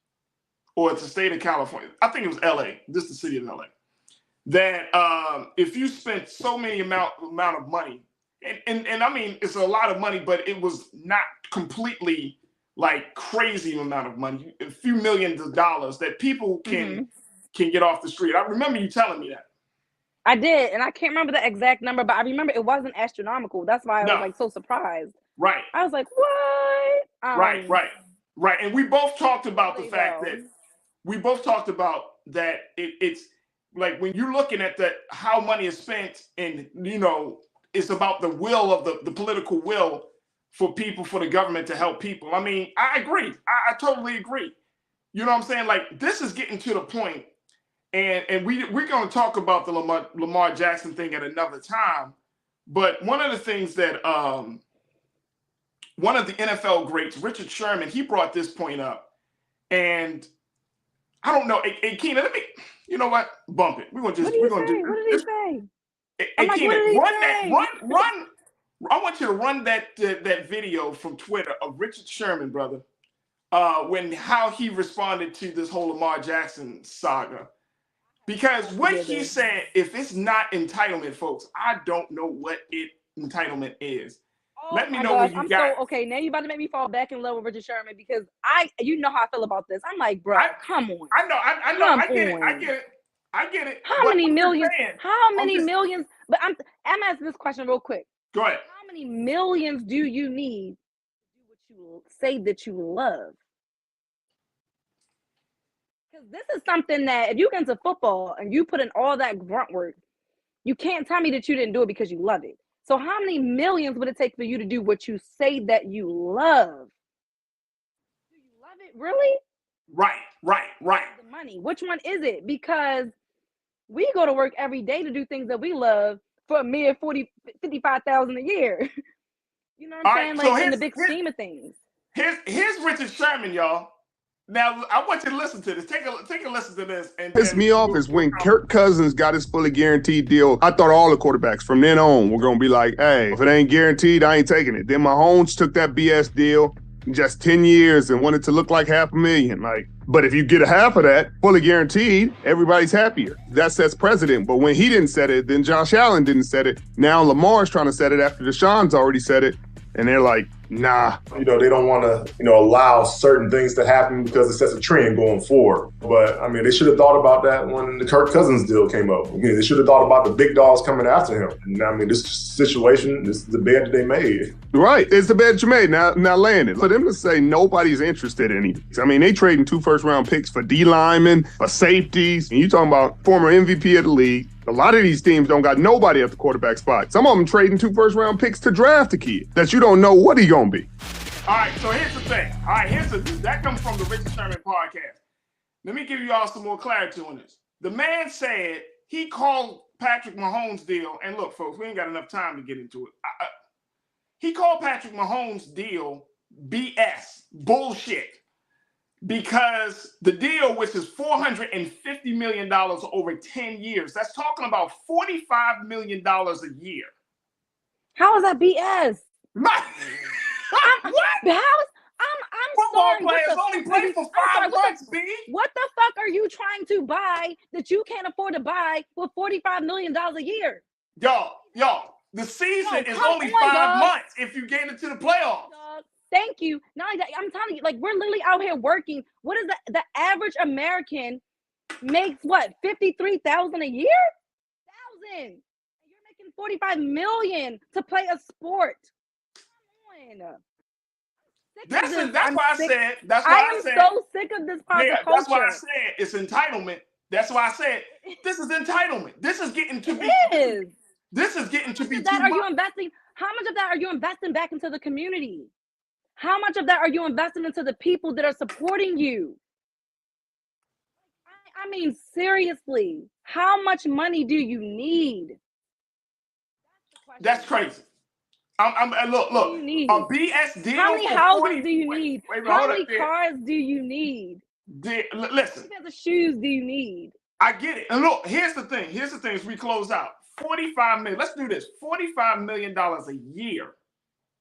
or it's the state of California, I think it was LA, just the city of LA, that if you spent so many amount of money, and I mean, it's a lot of money, but it was not completely like crazy amount of money, a few millions of dollars that people can get off the street. I remember you telling me that. I did, and I can't remember the exact number, but I remember it wasn't astronomical. That's why I was like so surprised. Right. I was like, what? Right. And we both talked about the fact that it's like when you're looking at how money is spent, and it's about the will of the political will for people, for the government to help people. I mean, I agree. I totally agree. You know what I'm saying? Like, this is getting to the point, and we're going to talk about the Lamar Jackson thing at another time. But one of the things that one of the NFL greats, Richard Sherman, he brought this point up, and I don't know. Hey, Keena, you know what? Bump it. What did he say? Hey, Keena, run. I want you to run that video from Twitter of Richard Sherman, brother, how he responded to this whole Lamar Jackson saga. Because what he said, if it's not entitlement, folks, I don't know what entitlement is. Let me know what you got. Okay, now you're about to make me fall back in love with Richard Sherman, because you know how I feel about this. I'm like, bro, come on. I know. I get it. How many millions? But I'm asking this question real quick. Go ahead. How many millions do you need to do what you say that you love? Because this is something that if you get into football and you put in all that grunt work, you can't tell me that you didn't do it because you love it. So how many millions would it take for you to do what you say that you love? Do you love it really? Right. The money. Which one is it? Because we go to work every day to do things that we love for a mere $55,000 a year. You know what I'm saying? Like in the big scheme of things. Here's Richard Sherman, y'all. Now I want you to listen to this. Take a listen to this. And pissed me off is when Kirk Cousins got his fully guaranteed deal. I thought all the quarterbacks from then on were gonna be like, hey, if it ain't guaranteed, I ain't taking it. Then Mahomes took that BS deal in just 10 years and wanted to look like $500,000. Like, but if you get a half of that fully guaranteed, everybody's happier. That sets precedent. But when he didn't set it, then Josh Allen didn't set it. Now Lamar's trying to set it after Deshaun's already said it. And they're like, nah. They don't want to, allow certain things to happen because it sets a trend going forward. But, I mean, they should have thought about that when the Kirk Cousins deal came up. They should have thought about the big dogs coming after him. And, I mean, this situation, this is the bed that they made. Right. It's the bed you made. Now land it. For them to say nobody's interested in it. I mean, they trading 2 first-round picks for D linemen, for safeties. And you talking about former MVP of the league. A lot of these teams don't got nobody at the quarterback spot. Some of them trading 2 first-round picks to draft a kid that you don't know what he gonna be. All right, so here's the thing. All right, that comes from the Richard Sherman podcast. Let me give you all some more clarity on this. The man said he called Patrick Mahomes' deal, and look, folks, we ain't got enough time to get into it. He called Patrick Mahomes' deal BS, bullshit. Because the deal, which is $450 million over 10 years, that's talking about $45 million a year. How is that BS? What? Football players only play for 5 months, B. What the fuck are you trying to buy that you can't afford to buy with $45 million a year? Y'all, the season is only 5 months if you get into the playoffs. Thank you. Not only that, I'm telling you, like, we're literally out here working. What is the average American makes what, $53,000 a year? You're making $45 million to play a sport. Come on. That's this. why I said. That's I why I am said. so sick of this pop Yeah, culture. that's why I said it's entitlement. That's why I said this is entitlement. This is getting to be. This is getting to be too much. You investing? How much of that are you investing back into the community? How much of that are you investing into the people that are supporting you? I mean, seriously, how much money do you need? That's crazy. Look. A BS deal. How many houses do you need? How many cars do you need? Listen. How many shoes do you need? I get it. And look, here's the thing. Here's the thing as we close out. 45 million. Let's do this. $45 million a year,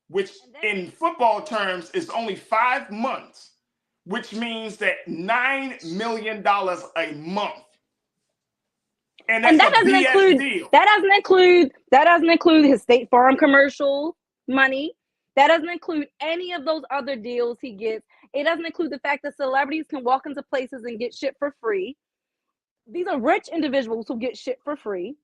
which in football terms is only 5 months, which means that $9 million a month. And that's that doesn't include deal. That doesn't include his State Farm commercial money. That doesn't include any of those other deals he gets. It doesn't include the fact that celebrities can walk into places and get shit for free. These are rich individuals who get shit for free.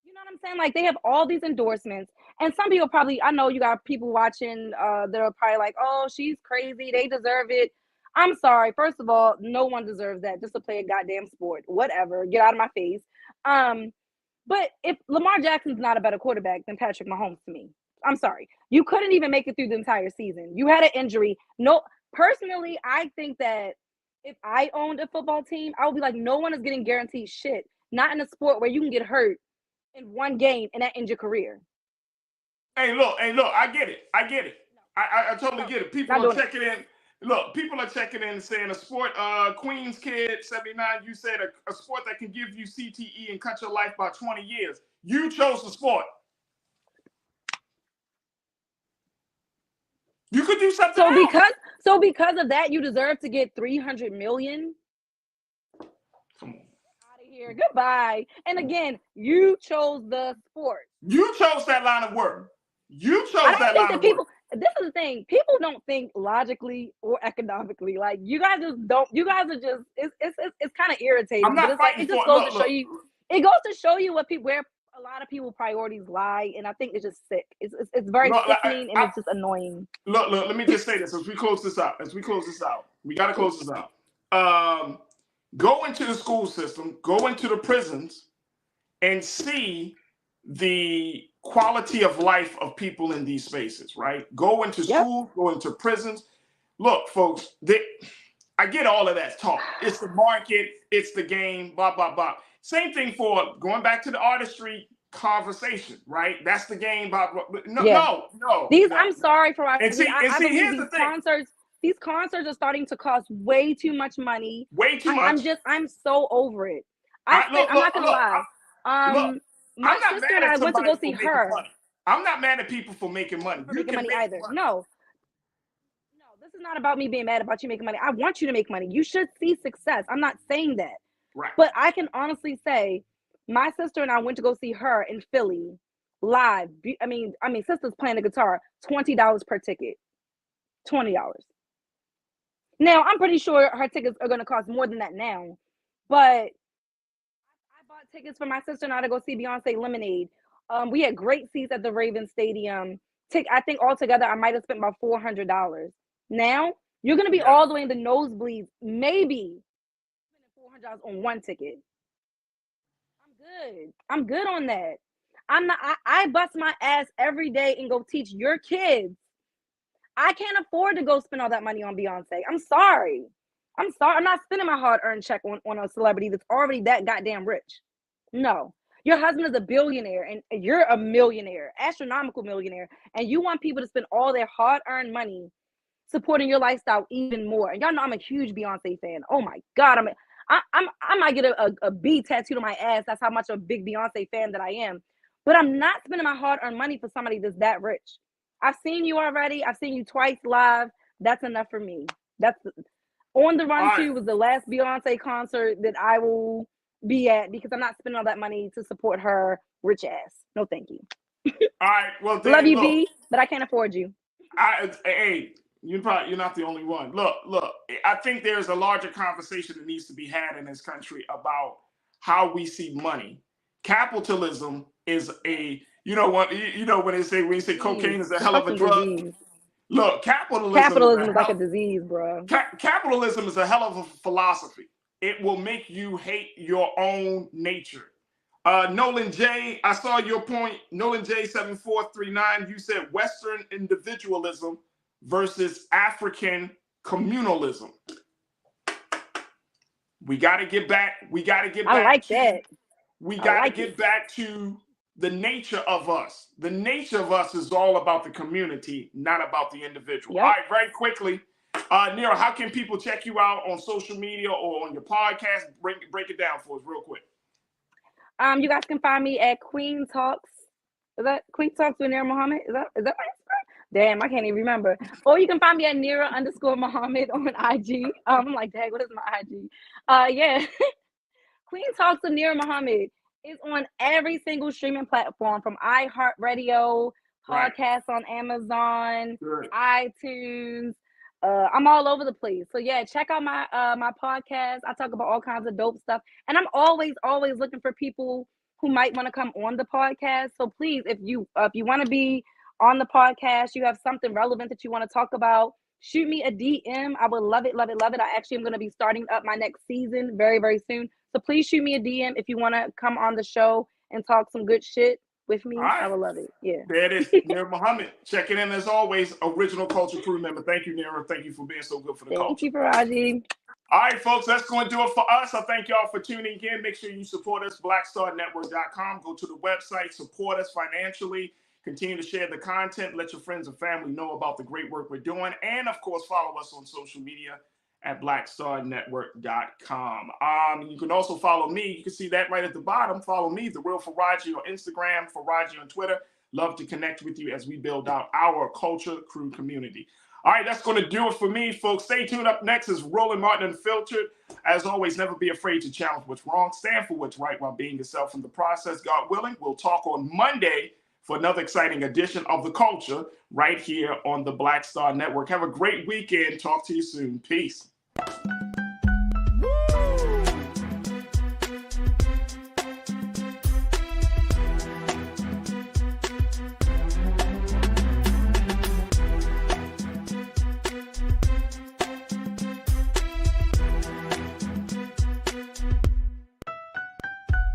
You know what I'm saying? Like, they have all these endorsements. And some people probably, I know you got people watching that are probably like, oh, she's crazy. They deserve it. I'm sorry. First of all, no one deserves that just to play a goddamn sport. Whatever. Get out of my face. But if Lamar Jackson's not a better quarterback than Patrick Mahomes to me, I'm sorry. You couldn't even make it through the entire season. You had an injury. No, personally, I think that if I owned a football team, I would be like, no one is getting guaranteed shit. Not in a sport where you can get hurt in one game and that ends your career. Hey, look, I get it. I totally get it. People are checking in. Look, people are checking in and saying a sport, Queens Kid 79, you said a sport that can give you CTE and cut your life by 20 years. You chose the sport. You could do something else. So because of that, you deserve to get $300 million. Come on. Out of here. Goodbye. And again, you chose the sport. You chose that line of work. You chose that line of work. This is the thing. People don't think logically or economically. Like, you guys just don't. You guys are just. It's kind of irritating. I'm not but it's fighting like, it just for goes to show you. It goes to show you where a lot of people's priorities lie, and I think it's just sick. It's very sickening and it's just annoying. Look. Let me just say this as we close this out. We got to close this out. Go into the school system. Go into the prisons, and see the quality of life of people in these spaces, right? Go into school, go into prisons. Look, folks, I get all of that talk. It's the market, it's the game, blah, blah, blah. Same thing for going back to the artistry conversation, right? That's the game, blah, blah, blah. No. I'm sorry for and see, here's the thing. These concerts are starting to cost way too much money. Way too much. I'm so over it. I'm not gonna lie. My sister and I went to go see her. I'm not mad at people for making money. For making money either. No, this is not about me being mad about you making money. I want you to make money. You should see success. I'm not saying that. Right. But I can honestly say, my sister and I went to go see her in Philly live. I mean, sister's playing the guitar. $20 per ticket. $20. Now, I'm pretty sure her tickets are going to cost more than that now. But tickets for my sister and I to go see Beyonce Lemonade. We had great seats at the Ravens Stadium. I think altogether I might have spent about $400. Now you're gonna be all the way in the nosebleeds, maybe $400 on one ticket. I'm good on that. I bust my ass every day and go teach your kids. I can't afford to go spend all that money on Beyonce. I'm sorry. I'm not spending my hard-earned check on a celebrity that's already that goddamn rich. No, your husband is a billionaire and you're a millionaire, astronomical millionaire, and you want people to spend all their hard-earned money supporting your lifestyle even more. And y'all know I'm a huge Beyonce fan. Oh my God, I might get a B tattooed on my ass. That's how much of a big Beyonce fan that I am. But I'm not spending my hard-earned money for somebody that's that rich. I've seen you already. I've seen you twice live. That's enough for me. On the Run 2 was the last Beyonce concert that I will be at because I'm not spending all that money to support her rich ass. No, thank you. All right. Well, love you, B, but I can't afford you. Hey, you're not the only one. Look. I think there's a larger conversation that needs to be had in this country about how we see money. Capitalism is when you say cocaine is a hell of a drug. Look, Capitalism is like a disease, bro. Capitalism is a hell of a philosophy. It will make you hate your own nature. Nolan J, I saw your point. Nolan J 7439, you said Western individualism versus African communalism. We got to get back. I like that. We got to get back to the nature of us. The nature of us is all about the community, not about the individual. Yep. All right, very quickly. Nero, how can people check you out on social media or on your podcast? Break it down for us real quick. You guys can find me at Queen Talks. Is that Queen Talks with Nero Muhammad? Is that my Instagram? Damn, I can't even remember. Or you can find me at Nero_Muhammad on IG. I'm like, dang, what is my IG? Yeah. Queen Talks with Nero Muhammad is on every single streaming platform, from iHeartRadio, podcasts on Amazon, iTunes. I'm all over the place. So yeah, check out my my podcast. I talk about all kinds of dope stuff. And I'm always looking for people who might want to come on the podcast. So please, if you want to be on the podcast, you have something relevant that you want to talk about, shoot me a DM. I would love it, love it, love it. I actually am going to be starting up my next season very, very soon. So please shoot me a DM if you want to come on the show and talk some good shit with me. Right. I would love it. Yeah. There it is. Nero Muhammad checking in as always. Original Culture crew member. Thank you, Nero. Thank you for being so good for the culture. Thank you, Farajii. All right, folks, that's going to do it for us. I thank y'all for tuning in. Make sure you support us, blackstarnetwork.com. Go to the website, support us financially. Continue to share the content. Let your friends and family know about the great work we're doing. And, of course, follow us on social media at blackstarnetwork.com. You can also follow me. You can see that right at the bottom. Follow me, The Real Farajii, on Instagram, Farajii on Twitter. Love to connect with you as we build out our Culture Crew community. All right, that's going to do it for me, folks. Stay tuned. Up next is Roland Martin Unfiltered. As always, never be afraid to challenge what's wrong. Stand for what's right while being yourself in the process. God willing, we'll talk on Monday for another exciting edition of The Culture right here on the Black Star Network. Have a great weekend. Talk to you soon. Peace.